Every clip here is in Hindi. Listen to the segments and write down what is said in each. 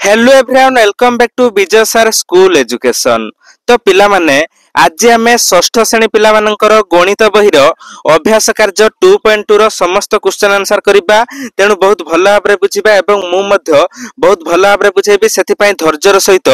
Hello everyone welcome back to Vijay sir school education. तो पिला माने आज आम षष्ठ श्रेणी पिला मानकर गणित बही अभ्यास कार्य 2.2 रो समस्त क्वेश्चन आंसर करबा। तेणु बहुत भल भाव में बुझा एवं मु बहुत भल भाव में बुझेबी। से धैर्यर सहित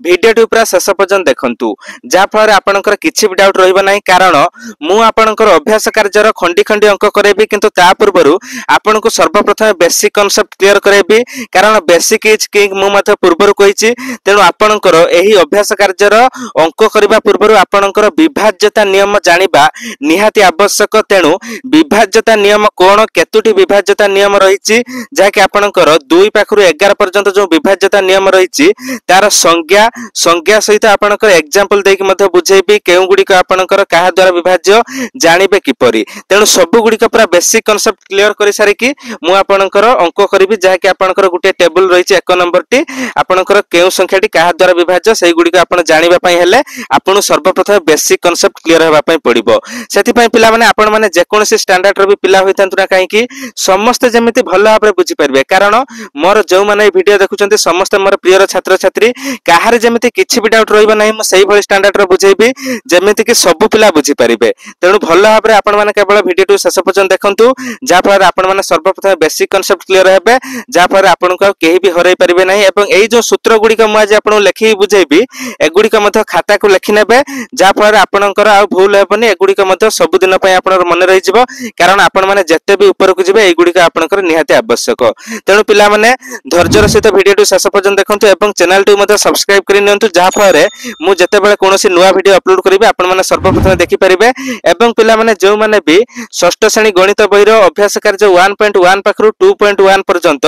भिडियो पूरा शेष पर्यंत देखंतु जहाँफल आपंकर किसी भी डाउट रहिबा नहीं। कारण मु आपंकर अभ्यास कार्य खंडी खंडी अंक करेबी, किंतु ता पूर्व आपन को सर्वप्रथम बेसिक कॉन्सेप्ट क्लियर करेबी। कारण बेसिक इज किंग मु मध्य पूर्व कही। तेणु आपणकर एही अभ्यास कार्यर अंक करबा पूर्व आपणकर विभाज्यता नियम जानिबा निहाती आवश्यक। तेणु विभाज्यता नियम कोन, केतुटी विभाज्यता नियम रही जहाँकि आपणकर 2 पाखरु 11 पर्यंत जो विभाज्यता नियम रही तार संज्ञा संज्ञा सहित आपणकर एग्जांपल देकी मध्य बुझेबी केउ गुडी आपणकर कहा द्वारा विभाज्य जानिबे किपरि। तेणु सब गुडी पूरा बेसिक कांसेप्ट क्लियर करि सारी कि मु आपणकर अंक करबी जहाँकि आपणकर गुटे टेबल रही 1 नंबर टी आपणकर केउ संख्याटी कहा द्वारा विभाज्य सेही गुडी आपण जानिबा पई हेले आपण सर्वप्रथम बेसिक कांसेप्ट क्लियर हेबा पई पड़िबो। सेति पई पिला माने आपण माने जे कोनोसी स्टैंडर्ड रो भी पिला होइतंतु ना काहे कि समस्त जेमिति भल भाबरे बुझी परबे। कारण मोर जो माने वीडियो देखुचंते समस्त मोर प्रियर छात्र छात्री काहार जेमिति किछि भी डाउट रहिबा नाही। मु सेही भली स्टैंडर्ड रो बुझेबी जेमिति कि सब पिला बुझी परिबे। तेणु भल भाबरे आपण माने केवल वीडियो टू शेष पर्यंत देखंतु जा फल आपण माने सर्वप्रथम बेसिक कांसेप्ट क्लियर हेबे, जा फल आपण को केही भी हरै परिबे नाही। एवं एई जो सूत्र गुडी को मु आज आपण लेखि बुझेबी एगुडी को मध्य खाता को लेखि नेबे जा फल आपणकर आ भूल हेबनी। एगुडी को मध्य सब दिन पय आपणर मन रहि जिवो। कारण आपण माने जत्ते भी ऊपर को जिवे एगुडी को आपणकर निहाते आवश्यक। तेणु पिला माने धैर्यर सहित वीडियो टू शेष पर्यंत देखंतु एवं चैनल टू मध्य सब्सक्राइब करि नियंतु जा फल रे मु जत्ते बेले कोनोसी नुवा वीडियो अपलोड करिवे आपण माने सर्वप्रथम देखि परिबे। एवं पिला माने जो माने भी षष्ठ श्रेणी गणित बही अभ्यास कार्य 1.1 पाखरु 2.1 पर्यंत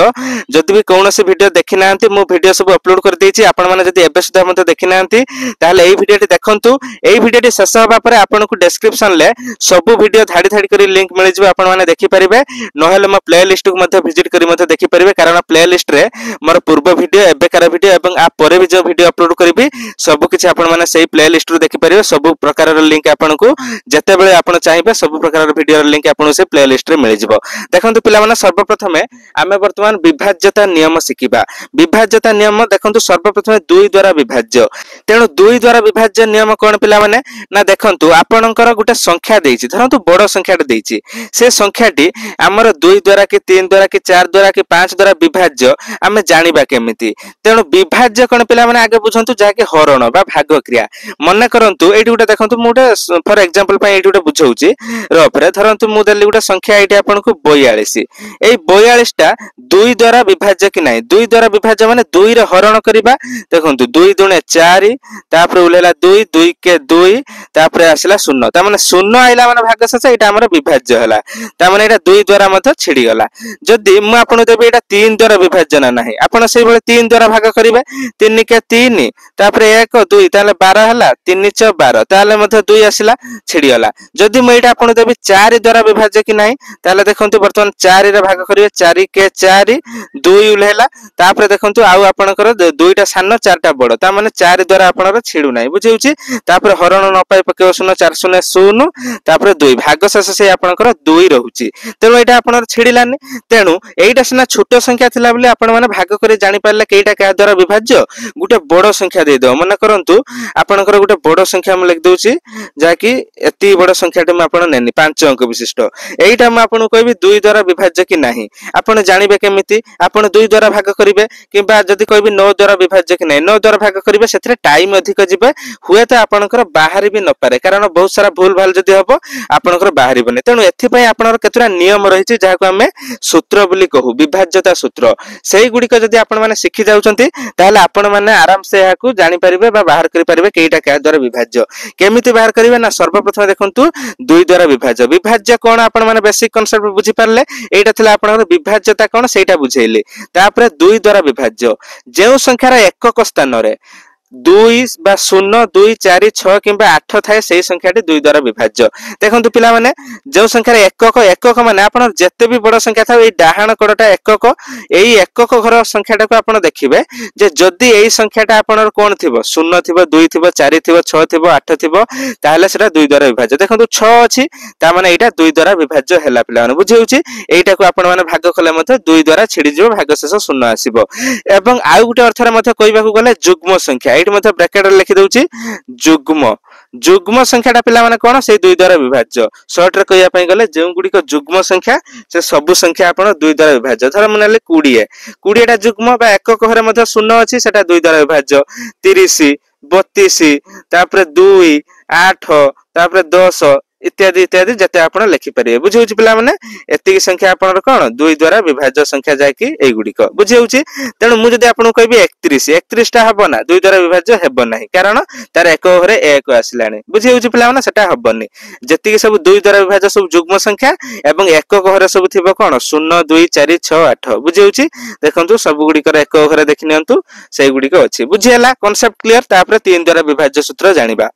जदि भी कोनोसी वीडियो देखि नांती मु वीडियो सब अपलोड कर देछि। आपण माने जदि एबे सुधा मते देखि नांती ताले एई वीडियोटी देखंतु। एई वीडियोटी शेष होबा परे आपण को डिस्क्रिप्शन ले सब वीडियो धाडी धाडी करी लिंक मिल जिवो। आपण माने देखि परिबे, नहेले म प्ले लिस्ट को मते विजिट करी मते देखि परिबे। कारण प्ले लिस्ट रे मोर पूर्व वीडियो एबेकार वीडियो एवं आ परे भी जो वीडियो अपलोड करिबी सब किछि आपण माने सेही प्ले लिस्ट रो देखि परिबे। सब प्रकार रो लिंक आपण को जते बेले आपण चाहिबे सब प्रकार रो वीडियो रो लिंक आपण से प्ले लिस्ट रे मिल जिवो। देखंतु पिला माने सर्वप्रथमे आमे वर्तमान विभाज्यता नियम शिखिबा। विभाज्यता नियम देखंतु सर्वप्रथमे 2 द्वारा विभाज्य। तेणु 2 द्वारा विभाज्य नियम कोन पिला माने ना देखंतु आपणकर गुटे संख्या देइछि। धरंतु बड़ संख्याटे देइछि, से संख्याटी हमर 2 द्वारा कि 3 द्वारा कि 4 द्वारा कि 5 द्वारा विभाज्य आमे जानिबा केमिति। तेणु विभाज्य कोन पिला माने आगे बुझंतु जाके हरण बा भाग क्रिया। मने करंतु एठी गुटे देखंतु मुटे फॉर एग्जांपल पय एठी गुटे बुझौछि रफरे। धरंतु मु देली गुटे संख्या एठी आपनको 42। एई 42 टा 2 द्वारा विभाज्य कि नाही। 2 द्वारा विभाज्य माने 2 रे हरण करिबा। देखंतु 2 दुणे 4 तापर उलेला 2 2 के 2 तापर आसिला 0। ता माने 0 आइला माने भाग शेष एटा हमर विभाज्य हला। ता माने एटा 2 द्वारा मते छिडी गला। जदि मु आपन देबे एटा 3 द्वारा विभाज्य ना नाही, आपन सेही बेले 3 द्वारा भाग करिवे। 3 के 3 तापर 1 2 ताले 12 हला। 3 6 12 ताले मते 2 आसिला छिडी गला। जदि मु एटा आपन देबे 4 द्वारा विभाज्य कि नाही, ताले देखंतु वर्तमान 4 रे भाग करिवे। 4 के 4 2 उलेला। तापर देखंतु आउ आपनकर 2टा सान 4टा बड़, ता माने 4 द्वारा आपनकर छिडु नाही। बुझिउछि। तापर हरण न पाई पकेव 0 4 0 0 तापर 2 भाग शेष से आपनकर 2 रहउछि। तेणु एटा आपनकर छिडिलानी। तेणु एइटा सिना छोट संख्या थिला बोले आपण माने भाग करे जानि पारले केइटा का द्वारा विभाज्य। गुटे बड़ संख्या दे दो। मने करंतु आपनकर गुटे बड़ संख्या म लिख दउछि जाकि एति बड़ संख्याटे म आपण नेनी 5 अंक विशिष्ट। एइटा म आपण कहबी 2 द्वारा विभाज्य कि नाही। आपण जानिबे केमिति। आपण 2 द्वारा भाग करिवे किबा जदि कहबी 9 द्वारा विभाज्य कि नाही, 9 द्वारा भाग करिवे सेथरे टाइम अधिक जिवे। हुए तो आपनकर बाहरी भी न पारे। कारण बहुत सारा भूल भाल जदि हबो आपनकर बाहरी बने। तेणु एथि पय आपनकर केतरा नियम रहिछि जाहाको हमें सूत्र बोली कहू, विभाज्यता सूत्र। सेही गुडी को जदि आपण माने सिखि जाउचंती ताले आपण माने आराम से याकू जानि परिबे बा बाहर करि परिबे केइटा का द्वारा विभाज्य। केमिति बाहर करिवे ना सर्वप्रथम देखंतु 2 द्वारा विभाज्य। विभाज्य कोन आपण माने बेसिक कांसेप्ट बुझि पारले। एइटा थिला आपनकर विभाज्यता कोन सेटा बुझेइले। तापर 2 द्वारा विभाज्य जेउ संख्यार एकक स्थान रे ଦୁଇ ବା 0 2 4 6 କିମ୍ବା 8 ଥାଏ ସେଇ ସଂଖ୍ୟାଟି 2 ଦ୍ୱାରା ବିଭାଜ୍ୟ। ଦେଖନ୍ତୁ ପିଲାମାନେ ଯେଉଁ ସଂଖ୍ୟାରେ ଏକକ ମାନେ ଆପଣ ଯେତେ ବି ବଡ଼ ସଂଖ୍ୟା ଥାଉ ଏଇ ଡାହାଣ କଡ଼ଟା ଏକକ, ଏଇ ଏକକ ଘର ସଂଖ୍ୟାଟାକୁ ଆପଣ ଦେଖିବେ ଯେ ଯଦି ଏଇ ସଂଖ୍ୟାଟା ଆପଣର କଣ ଥିବ 0 ଥିବ 2 ଥିବ 4 ଥିବ 6 ଥିବ 8 ଥିବ ତାହେଲେ সেটা 2 ଦ୍ୱାରା বিভাজ্য। দেখନ୍ତୁ 6 ଅଛି ତା মানে এইটা 2 দ্ୱାରା বিভাজ্য ହେଲା ପିଲାମାନେ ବୁଝି ହେଉଛି। এইଟାକୁ ଆପଣ ମାନେ ଭାଗ କଲେ ମଧ୍ୟ 2 ଦ୍ୱାରା ଛିଡ଼ି ଯିବ, ଭାଗଶେଷ 0 ଆସିବ। ଏବଂ ଆଉ ଗୋଟେ ଅର୍ଥରେ ମଧ୍ୟ କହିବାକୁ ଗଲେ ଯୁଗ୍ମ ସଂଖ୍ୟା, ଏଇଠି ମଧ୍ୟ ବ୍ରାକେଟରେ ଲେଖି ଦଉଛି ଯୁଗ୍ମ ସଂଖ୍ୟାଟା ପିଲାମାନେ କଣ ସେଇ 2 ଦ୍ୱାରା ବିଭାଜ୍ୟ। ସର୍ଟରେ କହିବା ପାଇଁ ଗଲେ ଯେଉଁ ଗୁଡ଼ିକ ଯୁଗ୍ମ ସଂଖ୍ୟା ସେ ସବୁ ସଂଖ୍ୟା ଆପଣ 2 ଦ୍ୱାରା ବିଭାଜ୍ୟ। ଧର ମୁଁ ନେଲି 20ଟା ଯୁଗ୍ମ ବା ଏକକ ଘରେ ମଧ୍ୟ 0 ଅଛି ସେଟା 2 ଦ୍ୱାରା ବିଭାଜ୍ୟ। 30 32 ତାପରେ 2 8 ତାପରେ 10 इत्यादि इत्यादि जते आपण लिखि परिए। बुझी होची पिला माने एतिकी संख्या आपनर कोन 2 द्वारा विभाज्य संख्या जाय कि एई गुडी को बुझी होची। तेनु मु जदि आपन कहबी 31 टा हबो ना 2 द्वारा विभाज्य हेबो नाही कारण तार एक घरे 1 आसिलानी। बुझी होची पिला माने सेटा हबोनी। जतिकी सब 2 द्वारा विभाज्य सब युग्म संख्या एवं एक घरे सब थिबो कोन 0 2 4 6 8। बुझी होची देखंतु सब गुडी कर एक घरे देखि नियंतु सेई गुडी को अछि। बुझी हला कांसेप्ट क्लियर। तापर 3 द्वारा विभाज्य सूत्र जानिबा।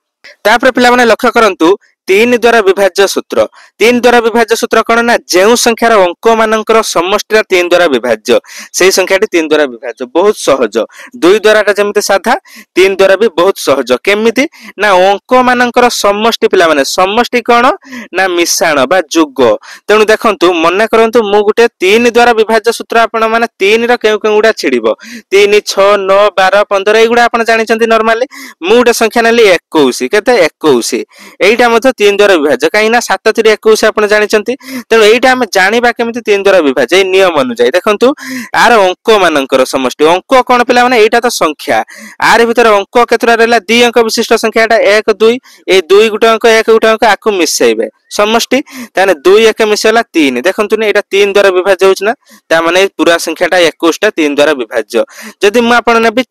तापर पिला माने लक्ष्य करंतु 3 द्वारा विभाज्य सूत्र। 3 द्वारा विभाज्य सूत्र कौन ना जो संख्यार अंक मानकर समष्टि 3 द्वारा विभाज्य से संख्याटी 3 द्वारा विभाज्य। बहुत सहज। 2 द्वारा जमिति साधा 3 द्वारा भी बहुत सहज। केमिति ना अंक मानकर समष्टि पिला माने समष्टि कौन ना मिश्रण बा जुग। तेणु देखंतु मन करंतु मु गुटे 3 द्वारा विभाज्य सूत्र आपण माने 3 रो केउ केउ गुडा छिडिबो 3 6 9 12 15 ए गुडा आपण जानि चंती नॉर्मली। मु गुटे संख्या नेली 21 केते 21 एइटा मते 3 द्वारा विभाज्य कहीं ना 7 3 21 आपण जानि चंती। तेणु एइटा हम जानिबा केमिति 3 द्वारा विभाज्य ए नियम अनुसार देखंतु आर अंक मानकर समष्टि अंक कोन पिला माने एइटा तो संख्या आर भीतर अंक केतरा रहला 2 अंक विशिष्ट संख्याटा 1 2 ए 2 गुटे अंक 1 गुटे अंक आकु मिसेइबे समष्टि ताने 2 1 मिसेला 3 देखंतु ने एटा 3 द्वारा विभाज्य होछ ना ता माने पूरा संख्याटा 21 टा 3 द्वारा विभाज्य। जदि मु आपण नेबी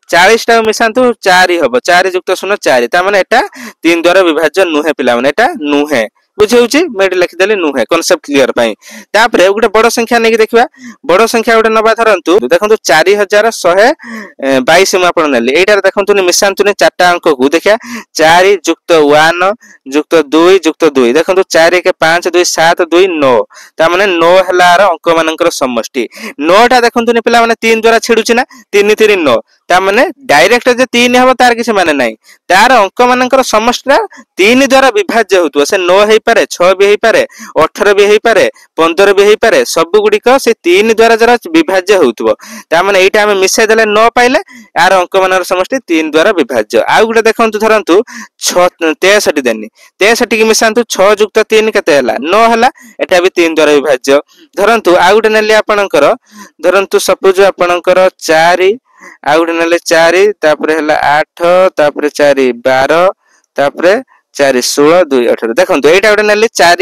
40 टा मिसांतु 4 हबो 4 युक्त 0 4 ता माने एटा 3 द्वारा विभाज्य नुहे पिला माने एटा नुहे। बुझी होची मेड लिखि देली नुहे कांसेप्ट क्लियर पई। तापरे गुटे बड़ संख्या नेकी देखिबा बड़ संख्या गुटे नबा धरंतु देखंतु 4122 म आपण नेली एटार देखंतु नि मिसांतु नि चारटा अंक को देखिया 4 युक्त 1 युक्त 2 युक्त 2 देखंतु 4 के 5 2 7 2 9 ता माने 9 हलार अंक मानकर समष्टि 9 टा देखंतु नि पिला माने 3 द्वारा छिडुची ना 3 3 9 ता माने डायरेक्ट जे 3 हबो तार किछ माने नाही तार अंक मानकर समष्टि 3 द्वारा विभाज्य होतु से 9 हे पारे 6 भी हे पारे 18 भी हे पारे 15 भी हे पारे सब गुडी को से 3 द्वारा जरा विभाज्य होतु ता माने एटा हम मिसे देले 9 पाइले यार अंक मानकर समष्टि 3 द्वारा विभाज्य। आ गुटे देखंतु धरंतु 63 देनी 63 की मिसांतु 6 युक्त 3 केते हला 9 हला एटा भी 3 द्वारा विभाज्य। धरंतु आ गुटे नेले आपनकर धरंतु सपोज आपनकर 4 आ गुटे नेले 4 तापरे हला 8 तापरे 4 12 तापरे 4 16 2 18 देखंतु एटा गुटे नेले 4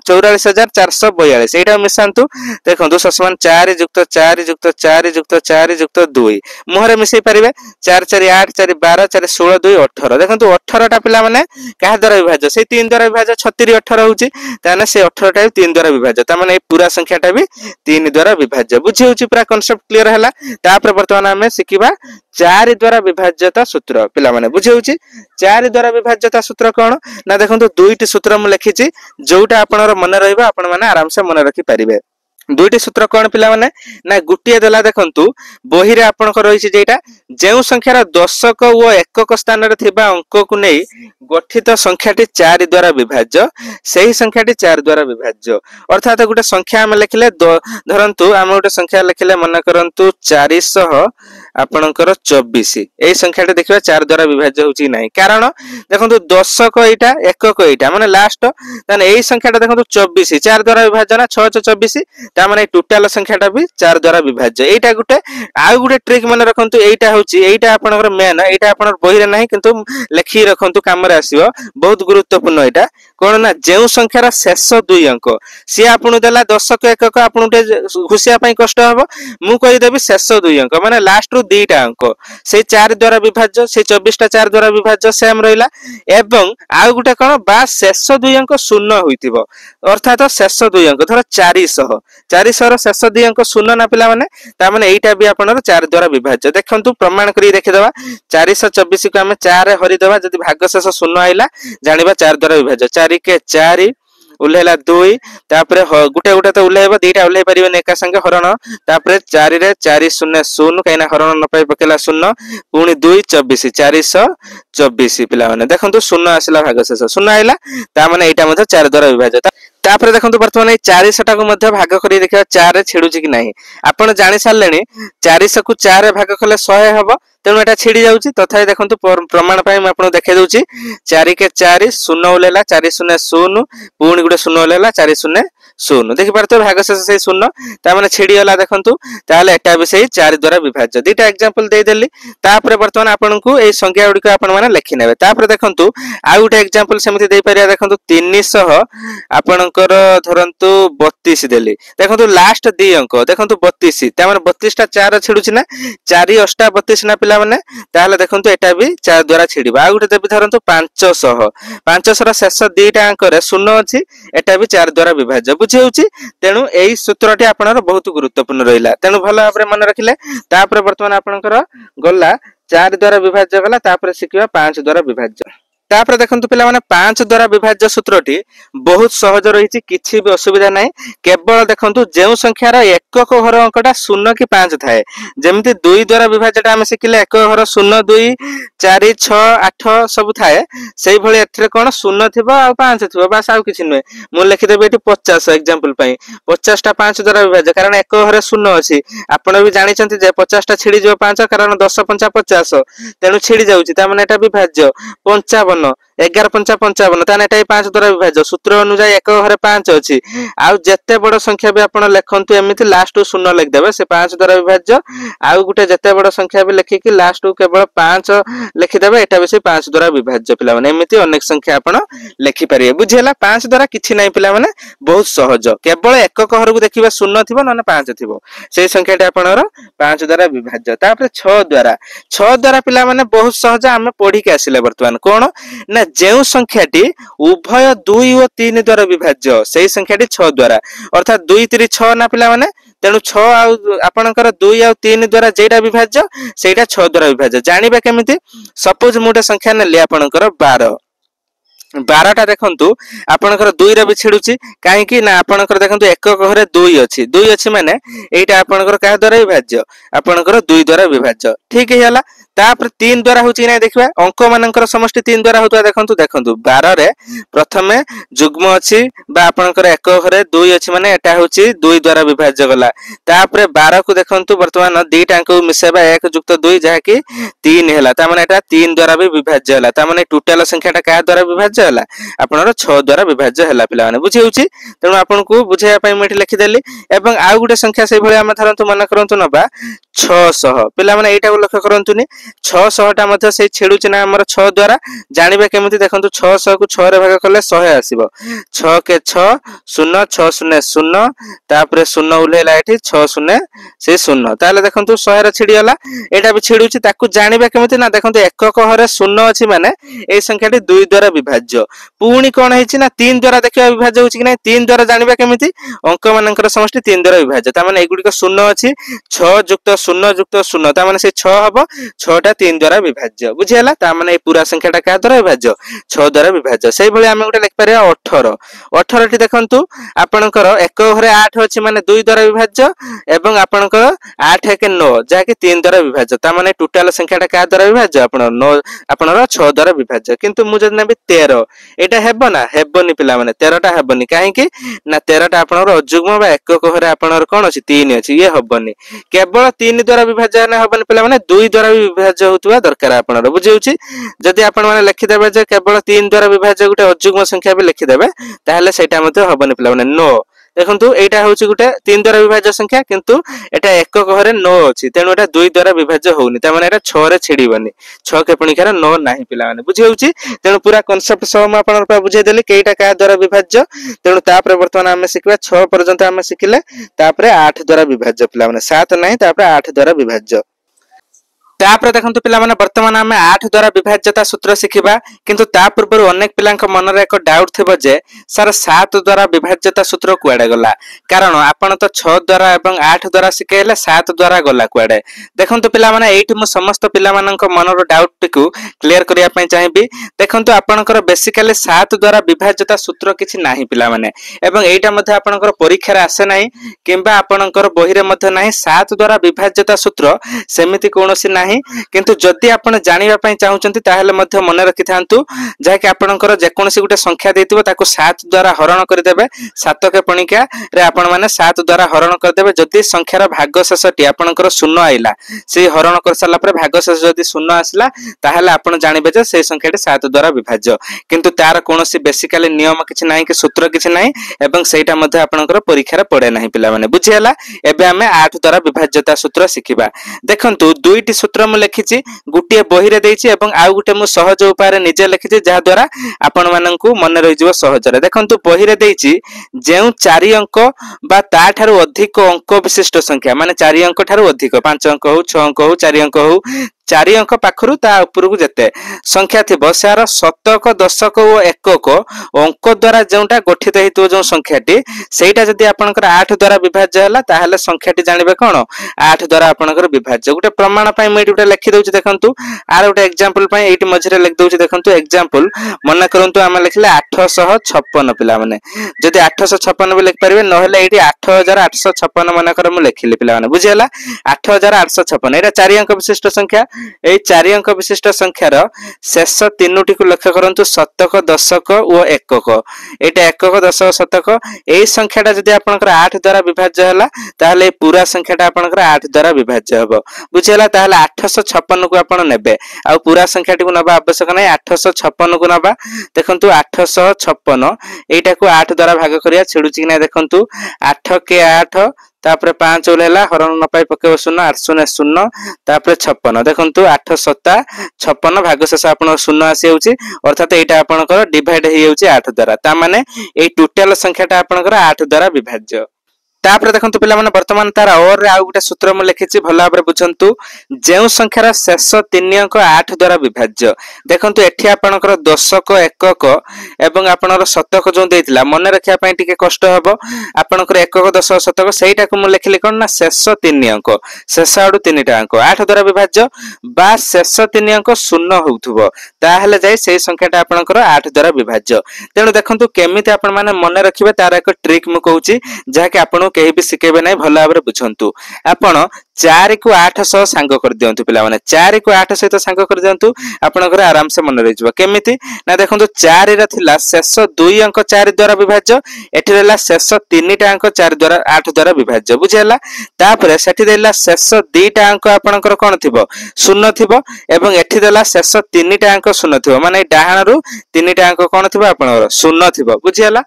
44442 एटा मिसांतु देखंतु समान 4 युक्त 4 युक्त 4 युक्त 4 युक्त 2 मोहरे मिसई परिबे 4 4 8 4 12 4 16 2 18 देखंतु 18 टा पिला माने का द्वारा विभाज्य से 3 द्वारा विभाज्य 36 18 होची ताने से 18 टा 3 द्वारा विभाज्य ता माने पूरा संख्याटा भी 3 द्वारा विभाज्य। बुझी होची पूरा कांसेप्ट क्लियर हला। तापर वर्तमान हमें सिखिबा 4 द्वारा विभाज्यता सूत्र पिला माने बुझी होची 4 द्वारा विभाज्यता सूत्र कोन ना देखंतु दुईटी सूत्र मु लिखिची जोटा आपनर मन रहइबा आपन माने आराम से मन रखि परिबे। दुईटी सूत्र कोन पिला माने ना गुटिए देला देखंतु बही रे आपन को रहिछि जेटा जेउ संख्यार दशक व एकक स्थान रे थिबा अंक को नै गठित संख्याटी 4 द्वारा विभाज्य सेही संख्याटी 4 द्वारा विभाज्य। अर्थात गुटे संख्या हम लिखले धरंतु हम गुटे संख्या लिखले मन करंतु 400 आपनकर 24 एई संख्याटी देखिबा 4 द्वारा विभाज्य होछि नै कारण देखंतु दशक एटा एकक एटा माने लास्ट तने एई संख्याटा देखंतु 24 4 द्वारा विभाज्य ना 6 24 ता माने टोटल संख्याटा भी 4 द्वारा विभाज्य। एटा गुटे आ गुटे ट्रिक मन रखंतु एटा होछि एटा आपनकर मेन एटा आपनर बही रे नाही किंतु लिखि रखंतु काम रे आसीबो बहुत गुरुत्वपूर्ण एटा कोन ना जेउ संख्यार शेष 2 अंक से आपनु देला दशक एकक आपनु घुसिया पई कष्ट हबो मु कहि देबी शेष 2 अंक माने लास्ट रु दुईटा अंक से 4 द्वारा विभाज्य से 24टा 4 द्वारा विभाज्य सेम रहिला एवं आउ गुटे कोन बा शेष दुई अंक शून्य होइतिबो अर्थात शेष दुई अंक धर 400 400 रो शेष दुई अंक शून्य ना पिला माने ता माने एटा भी आपनर 4 द्वारा विभाज्य देखंतु प्रमाण करी देखि देबा 424 को हम 4 हरि देबा जदि भागशेष शून्य आइला जानिबा 4 द्वारा विभाज्य 4 के 4 उल्लेला 2 तापरे गुटे गुटे तो उल्लेबा दीटा उल्ले परिबे एका संगे हरण तापरे 4 रे 4 0 0 कहिना हरण न पाई पकेला 0 पुनी 2 24 424 पिला माने देखंतु 0 आसिला भागशेष 0 आइला ता माने एटा मध्ये 4 द्वारा विभाज्य तापरे देखंतु वर्तमान 400 को मध्ये भाग करी देखिबा 4 रे छेडुची कि नाही आपण जानि सारलेनी 400 को 4 रे भाग कले 100 हबो तेणु एटा छिड़ी जाउची तथापि देखंतु प्रमाण पाई मैं आपन देखे दउची 4 के 4 0 उलेला 4 0 0 पुणी गुटे 0 उलेला 4 0 0 देखि पारतो भागशेष से 0 ता माने छिड़ी गला देखंतु ताले एटा भी सही 4 द्वारा विभाज्य दीटा एग्जांपल दे देली तापरे वर्तमान आपन को ए संख्या गुडी को आपन माने लिखि नेबे तापरे देखंतु आ गुटे एग्जांपल सेमिति देई परिया देखंतु 300 आपनकर धरंतु 32 देली देखंतु लास्ट दी अंक देखंतु 32 ता माने 32 टा 4 छिडुची ना 4 8 32 ना पिला माने ताले देखंतु एटा भी 4 द्वारा छिडिबा आ गुटे देबी धरंतु 500 500 रा शेष दीटा अंक रे 0 अछि एटा भी 4 द्वारा विभाज्य बुझेउची तेनु एई सूत्रटी आपनर बहुत गुरुत्वपूर्ण रहिला तेनु भलो भाबरे मन रखिले तापर वर्तमान आपनकर गल्ला 4 द्वारा विभाज्य गला तापर सिकिबा 5 द्वारा विभाज्य तापर देखंतु पिला माने 5 द्वारा विभाज्य सूत्रटी बहुत सहज रहिछि किछि भी असुविधा नै केवल देखंतु जेउ संख्यार एकक घर अंकटा 0 कि 5 थाए जेमिति 2 द्वारा विभाज्यटा हम सिकिले एकक घर 0 2 4 6 8 सब थाए सेही भली एथरे कोन 0 थिबो आ 5 थिबो बस आ किछि नै मु लिखि देबे एटी 50 एग्जांपल पई 50 टा 5 द्वारा विभाज्य कारण एकक घर 0 अछि आपण भी जानि चंती जे 50 टा छिडी जो 5 कारण 10 5 50 तेनु छिडी जाउची ता माने एटा विभाज्य 55 11 5 55 ताने एटा 5 द्वारा विभाज्य सूत्र अनुसार एक घरे 5 अछि आ जत्ते बड़ संख्या भी आपण लेखंतु एमिति लास्ट टू 0 लिख देबे से 5 द्वारा विभाज्य आ गुटे जत्ते बड़ संख्या भी लिखि कि लास्ट टू केवल 5 लिखि देबे एटा भी से 5 द्वारा विभाज्य पिला माने एमिति अनेक संख्या आपण लिखि परिए बुझियला 5 द्वारा किछि नै पिला माने बहुत सहज केवल एकक घर को देखिबा 0 थिबो न 5 थिबो से संख्याटी आपणर 5 द्वारा विभाज्य तापर 6 द्वारा पिला माने बहुत सहज हम पढी के आसिले वर्तमान कोन ना जेउ संख्याटी उभय 2 और 3 द्वारा विभाज्य सेही संख्याटी 6 द्वारा अर्थात 2 3 6 ना पिला माने तेनु 6 आपणकर 2 और 3 द्वारा जेटा विभाज्य सेटा 6 द्वारा विभाज्य जानिबा केमिति सपोज मोटे संख्या नेले आपणकर 12 12टा देखंतु आपनकर 2 रे भी छिडुची काहे कि ना आपनकर देखंतु एकक घरे 2 अछि माने एटा आपनकर का द्वारा विभाज्य आपनकर 2 द्वारा विभाज्य ठीक हैला तापर 3 द्वारा होची नै देखबा अंक मानकर समष्टि 3 द्वारा होतवा देखंतु 12 रे प्रथमे जुग्म अछि बा आपनकर एकक घरे 2 अछि माने एटा होची 2 द्वारा विभाज्य गला तापर 12 को देखंतु वर्तमान दीटा अंक मिसेबा 1 + 2 जहा कि 3 हैला ता माने एटा 3 द्वारा भी विभाज्य हैला ता माने टोटल संख्याटा का द्वारा विभाज्य होला आपनर 6 द्वारा विभाज्य हैला पिला माने बुझी होची तेनु आपन को बुझाया पई मेठी लिखि देली एवं आ गुटे संख्या सेही भली हम धरंतु मन करंतु नबा 600 पिला माने एटा को लक्ष्य करंतुनी 600 टा मध्ये से छेडुची ना हमर 6 द्वारा जानिबे केमिति देखंतु 600 को 6 रे भाग करले 100 आसीबो 6 के 6 0 6 0 0 तापरे 0 उलेला एठी 6 0 से 0 ताले देखंतु 100 रे छिडी गला एटा भी छेडुची ताकू जानिबे केमिति ना देखंतु एकक घरे 0 अछि माने ए संख्याटी 2 द्वारा विभाज्य पुणी कोन हेछि ना 3 द्वारा देखिबा विभाज्य होछि कि नै 3 द्वारा जानिबा केमिति अंक मानकर समष्टि 3 द्वारा विभाज्य ता माने एगुडी को 0 अछि 6 + 0 + 0 ता माने से 6 हबो 6 टा 3 द्वारा विभाज्य बुझियला ता माने ए पूरा संख्याटा का द्वारा विभाज्य 6 द्वारा विभाज्य सेही भली हम गुटे लिख परिया 18 18 टी देखंतु आपनकर एक घरे 8 अछि माने 2 द्वारा विभाज्य एवं आपनकर 8 के 9 जा कि 3 द्वारा विभाज्य ता माने टोटल संख्याटा का द्वारा विभाज्य आपन 9 आपनर 6 द्वारा विभाज्य किंतु मु जद नेबे 13 एटा हेबो ना हेबोनी पिला माने 13 टा हेबोनी काहे कि ना 13 टा आपनर अजुग्म बा एकक घरे आपनर कोन अछि 3 अछि ये हेबोनी केवल 3 द्वारा विभाज्य ना हेबोनी पिला माने 2 द्वारा विभाज्य होतुवा दरकार आपनर बुझिउची जदि आपण माने लिखि देबे जे केवल 3 द्वारा विभाज्य गुटे अजुग्म संख्या भी लिखि देबे ताहले सेटा मध्ये हेबोनी पिला माने 9 देखंतु एटा होची गुटे 3 द्वारा विभाज्य संख्या किंतु एटा एकक घरे 9 अछि तेनु एटा 2 द्वारा विभाज्य होउनी ता माने एटा 6 रे छिडीबनी 6 के पणिकार 9 नाही पिला माने बुझि होउची तेनु पूरा कांसेप्ट सब हम आपण पर बुझाइ देली केटा का द्वारा विभाज्य तेनु तापर वर्तमान हम सिखबा 6 पर्यंत हम सिखिले तापर 8 द्वारा विभाज्य पिला माने 7 नाही तापर 8 द्वारा विभाज्य तापर देखंतु पिला माने वर्तमान आमे 8 द्वारा विभाज्यता सूत्र शिखिबा किंतु ता पूर्व अनेक पिलांक मन रे एक डाउट थिबो जे सर 7 द्वारा विभाज्यता सूत्र कुआडे गला कारण आपण तो 6 द्वारा एवं 8 द्वारा शिखेले 7 द्वारा गला कुआडे देखंतु पिला माने एठी मु समस्त पिला मानक मन रो डाउट टिकु क्लियर करिया पई चाहिबी देखंतु आपणकर बेसिकली 7 द्वारा विभाज्यता सूत्र किछि नाही पिला माने एवं एटा मध्ये आपणकर परीक्षा रे आसे नाही किंबा आपणकर बही रे मध्ये नाही 7 द्वारा विभाज्यता सूत्र सेमिति कोनोसी नाही किंतु जदि आपण जानिबा पई चाहुचंती ताहेले मध्ये मन रखि थांतु जे कि आपणकर जे कोनोसी गुटे संख्या देतिबो ताको 7 द्वारा हरण कर देबे 7 के पणिका रे आपण माने 7 द्वारा हरण कर देबे जदि संख्यार भागशेषटी आपणकर शून्य आइला से हरण कर साला पर भागशेष जदि शून्य आसला ताहेले आपण जानिबे जे से संख्याटी 7 द्वारा विभाज्य किंतु तार कोनोसी बेसिकली नियम किछि नाही कि सूत्र किछि नाही एवं सेटा मध्ये आपणकर परीक्षा रे पड़े नाही पिला माने बुझियाला एबे हमें 8 द्वारा विभाज्यता सूत्र शिखिबा देखंतु दुईटी सूत्र मु लिखिछि गुटिए बही रे देछि एवं आ गुटे मु सहज उपाय रे निजे लिखिछि जहा द्वारा आपण माननकु मन रहि जिवो सहज रे देखंतु बही रे देछि जेउ 4 अंक बा ता ठारू अधिक अंक विशिष्ट संख्या माने 4 अंक ठारू अधिक 5 अंक हो 6 अंक हो 4 अंक हो 4 अंक पाखरु ता ऊपर को जते संख्या थिबो सार शतक दशक ओ एकक अंक द्वारा जेउटा गठित हेतु जो संख्याटी सेटा जदि आपनकर 8 द्वारा विभाज्य हला ताहले संख्याटी जानिबे कोन 8 द्वारा आपनकर विभाज्य गुटे प्रमाण पई मैं गुटे लिखि दउछि देखंतु आर गुटे एग्जांपल पई एटी मझरे लिखि दउछि देखंतु एग्जांपल मन करंतु हम लिखले 856 पिला माने जदि 856 भी लिख परिबे न हेले एटी 8856 मन कर मु लिखिले पिला माने बुझियला 8856 एटा 4 अंक विशिष्ट संख्या ए 4 अंक विशिष्ट संख्यार शेष तीनोटी को लक्ष्य करंतु शतक दशक ओ एकक एटा एकक दशक शतक ए संख्याटा जदि आपनकर 8 द्वारा विभाज्य हला ताहले पूरा संख्याटा आपनकर 8 द्वारा विभाज्य हबो बुझियला ताहले 856 को आपण नेबे आ पूरा संख्याटी को नबा आवश्यक नै 856 को नबा देखंतु 856 एटा को 8 द्वारा भाग करिया छेडुची कि नै देखंतु 8 के 8 तापर 5 ओलेला हरण न पाई पकेव 0 8 0 0 तापर 56 देखंतु 8 7 56 भागशेष आपण 0 आसी होउची अर्थात एटा आपनकर डिवाइड हे होउची 8 द्वारा ता माने ए टोटल संख्याटा आपनकर 8 द्वारा विभाज्य तापर देखंतु पिला माने वर्तमान तार और आ गुटे सूत्र म लिखिछि भला भाबरे बुझंतु जेउ संख्यार शेष 3 अंक 8 द्वारा विभाज्य देखंतु एठी आपनकर दशक एकक एवं आपनकर शतक जो देतिला मन रखिया पई टिके कष्ट हबो आपनकर एकक दशक शतक सेटा को म लिखिले कोन ना शेष 3 अंक शेष आडू 3टा अंक 8 द्वारा विभाज्य बा शेष 3 अंक 0 होउथबो ताहले जाय सेही संख्याटा आपनकर 8 द्वारा विभाज्य तेनु देखंतु केमिति आपन माने मन रखिबे तार एक ट्रिक म कहूची जहा कि आपन केही भी सिकेबे नै भला भाबरे बुझंतु आपण 4 को 8 सह सांग कर दियंतु पिला माने 4 को 8 सहित सांग कर दियंतु आपण घर आराम से मन रहि जबा केमिति ना देखंतु 4 रे थिला शेष 2 अंक 4 द्वारा विभाज्य एठी रहला शेष 3 टा अंक 4 द्वारा 8 द्वारा विभाज्य बुझेला तापर सेठी देला शेष 2 टा अंक आपणकर कोन थिबो 0 थिबो एवं एठी देला शेष 3 टा अंक 0 थिबो माने डाहाण रु 3 टा अंक कोन थिबो आपणकर 0 थिबो बुझेला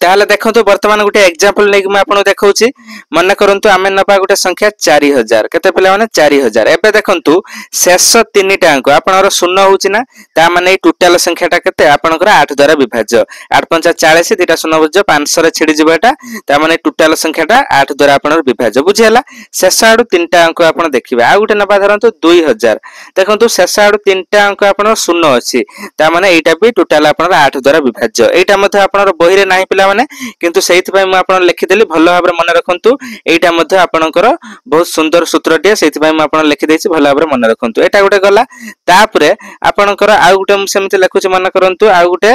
ताहले देखंतु वर्तमान गुटे एग्जांपल नै कि मैं आपन देखौची मन करंतु आमे नबा गुटे संख्या 4000 केते पिला माने 4000 एबे देखंतु शेष 3 टा अंक आपनर 0 होउची ना ता माने टोटल संख्याटा केते आपनकर 8 द्वारा विभाज्य 8 5 40 दिटा 0 बज्ज 500 रे छिडी जिवो एटा ता माने टोटल संख्याटा 8 द्वारा आपनर विभाज्य बुझियला शेष आडू 3 टा अंक आपन देखिबे आ गुटे नबा धरंतु 2000 देखंतु शेष आडू 3 टा अंक आपनर 0 अछि ता माने एटा भी टोटल आपनर 8 द्वारा विभाज्य एटा मध्ये आपनर बही रे नाही पिला माने किंतु सेहित पय म आपन लिखि देली भलो भाबरे मन रखंतु एटा मध्ये आपनकर बहुत सुंदर सूत्रटे सेहित पय म आपन लिखि देछि भलो भाबरे मन रखंतु एटा गुटे गला तापरे आपनकर आ गुटे म सेमति लिखुछि मन करंतु आ गुटे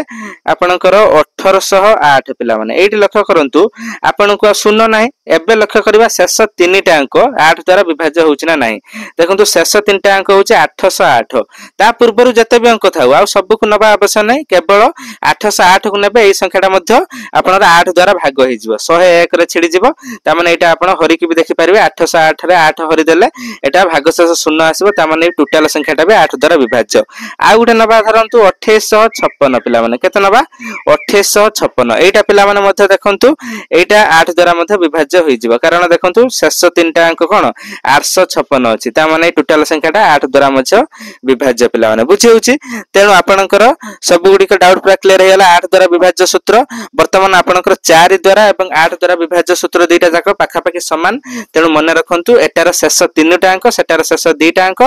आपनकर 1808 पिला माने एटी लक्ष्य करंतु आपनको शून्य नाही एबे लक्ष्य करबा शेष 3 टा अंक 8 द्वारा विभाज्य होउछि ना नाही देखंतु शेष 3 टा अंक होउछि 808 ता पूर्वरु जते भी अंक थाउ आ सब को नबा आवश्यक नाही केवल 808 को नेबे ए संख्याटा मध्ये आपनर 8 द्वारा भाग होई जिवो 101 रे छिडी जिवो ता माने एटा आपण हरि की भी देखि परिबे 808 रे 8 हरि देले एटा भागशेष 0 आसीबो ता माने टोटल संख्याटा भी 8 द्वारा विभाज्य आ गुटे नबा धरंतु 2856 पिला माने केते नबा 2856 एटा पिला माने मध्ये देखंतु एटा 8 द्वारा मध्ये विभाज्य होई जिवो कारण देखंतु शेष 3 टा अंक कोन 856 अछि ता माने टोटल संख्याटा 8 द्वारा मध्ये विभाज्य पिला माने बुझि होउची तेनु आपनकर सब गुडी को डाउट पूरा क्लियर हेला 8 द्वारा विभाज्य सूत्र वर्तमान कारण आपनकर 4 द्वारा एवं 8 द्वारा विभाज्य सूत्र दुईटा जाक पाखापाखि समान तेणु मन रखंतु एटार शेष 3टा अंक सेटार शेष 2टा अंक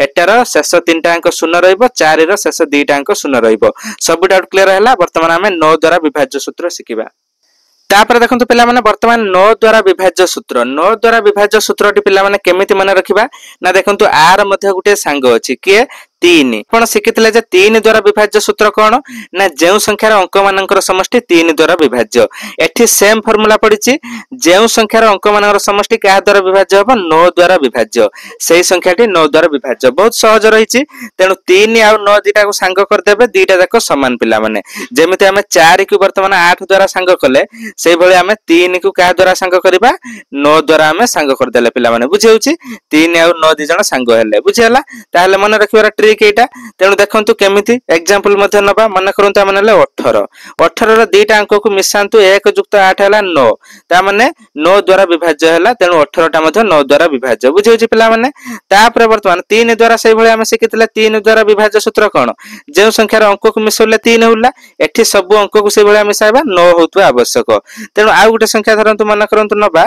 एटार शेष 3टा अंक शून्य रहइबो 4 रो शेष 2टा अंक शून्य रहइबो सब डाउट क्लियर हैला वर्तमान हमें 9 द्वारा विभाज्य सूत्र सिकिबा तापर देखंतु पिला माने वर्तमान 9 द्वारा विभाज्य सूत्र 9 द्वारा विभाज्य सूत्रटी पिला माने केमिति मन रखिबा ना देखंतु आर मध्ये गुटे सांग अछि के 3 आपण शिखितले जे 3 द्वारा विभाज्य सूत्र कोन ना जेउ संख्यार अंक मानकर समष्टि 3 द्वारा विभाज्य एठी सेम फार्मूला पडिछि जेउ संख्यार अंक मानकर समष्टि का द्वारा विभाज्य हो 9 द्वारा विभाज्य सेही संख्याटी 9 द्वारा विभाज्य बहुत सहज रहिछि तेनु 3 आ 9 दिटा को सांग कर देबे दिटा जाको समान पिला माने जेमिति हमें 4 को वर्तमान 8 द्वारा सांग कले सेही भली हमें 3 को का द्वारा सांग करबा 9 द्वारा हमें सांग कर देले पिला माने बुझि होछि 3 आ 9 दि जण सांग हेले बुझि हला ताले मन रखिबार ट्रिक एटा तेनु देखंतु केमिति एग्जांपल मध्ये नबा मन करंतु माने 18 18 रो दीटा अंक को मिसांतु 1 + 8 हला 9 ता माने 9 द्वारा विभाज्य हला तेनु 18 टा मध्ये 9 द्वारा विभाज्य बुझि होछि पिला माने तापर वर्तमान 3 द्वारा सेही भली हम शिखितले 3 द्वारा विभाज्य सूत्र कोन जे संख्यार अंक को मिसोले 3 होला एठी सब अंक को सेही भली मिसाइबा 9 होतु आवश्यक तेनु आ गुटे संख्या धरंतु मन करंतु नबा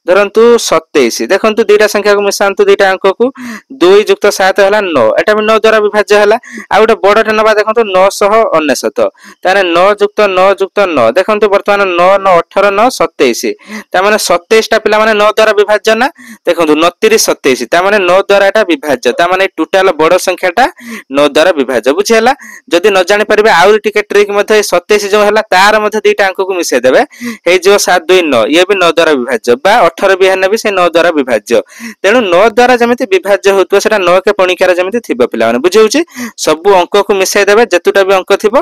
धरंतु 27 देखंतु दीटा संख्या को मिसांतु दीटा अंक को 2 + 7 हला 9 एटा भी 9 द्वारा विभाज्य हला आ गुटे बडटे नबा देखंतु 999 ताने 9 + 9 + 9 देखंतु वर्तमान 9 9 18 9 27 ता माने 27 टा पिला माने 9 द्वारा विभाज्य ना देखंतु 29 27 ता माने 9 द्वारा एटा विभाज्य ता माने टोटल बड़ संख्याटा 9 द्वारा विभाज्य बुझि हला जदि न जानि परिबे आउरी टिके ट्रिक मध्ये 27 जो हला तार मध्ये दीटा अंक को मिसे देबे हे जो 7 2 9 ये भी 9 द्वारा विभाज्य बा 18 भी हेने भी से 9 द्वारा विभाज्य तेनु 9 द्वारा जेमिति विभाज्य होतो सेटा 9 के पणिकार जेमिति थिबो पिला माने बुझि होछि सब अंक को मिसे देबे जतुटा भी अंक थिबो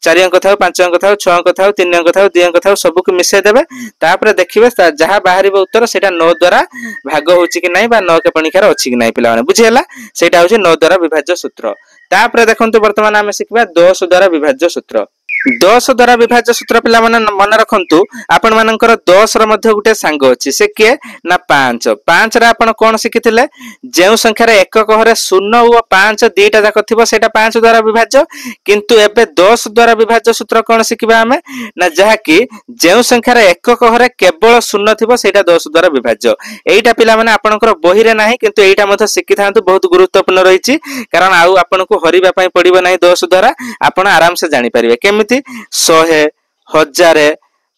4 अंक थाउ 5 अंक थाउ 6 अंक थाउ 3 अंक थाउ 2 अंक थाउ सब को मिसे देबे तापर देखिबे जहां बाहरिबो उत्तर सेटा 9 द्वारा भाग होछि कि नै बा 9 के पणिकार अछि कि नै पिला माने बुझि हला सेटा होछि 9 द्वारा विभाज्य सूत्र तापर देखंतु वर्तमान हमें सिखबा 10 द्वारा विभाज्य सूत्र 10 द्वारा विभाज्य सूत्र पिला माने मन रखंतु आपण मानकर 10 रो मध्ये गुटे सांग अछि से के ना 5 5 रा आपण कोन सिखिथिले जेउ संख्या रे एकक हरे 0 व 5 दीटा जाक थिबो सेटा 5 द्वारा विभाज्य किंतु एबे 10 द्वारा विभाज्य सूत्र कोन सिखिबा हमें ना जहा कि जेउ संख्या रे एकक हरे केवल 0 थिबो सेटा 10 द्वारा विभाज्य एटा पिला माने आपनकर बही रे नाही किंतु एटा मध्ये सिखिथांतु बहुत गुरुत्वपूर्ण रहिछि कारण आउ आपनको हरिबा पई पडिबो नाही 10 द्वारा आपण आराम से जानि परिबे केमिति 100 1000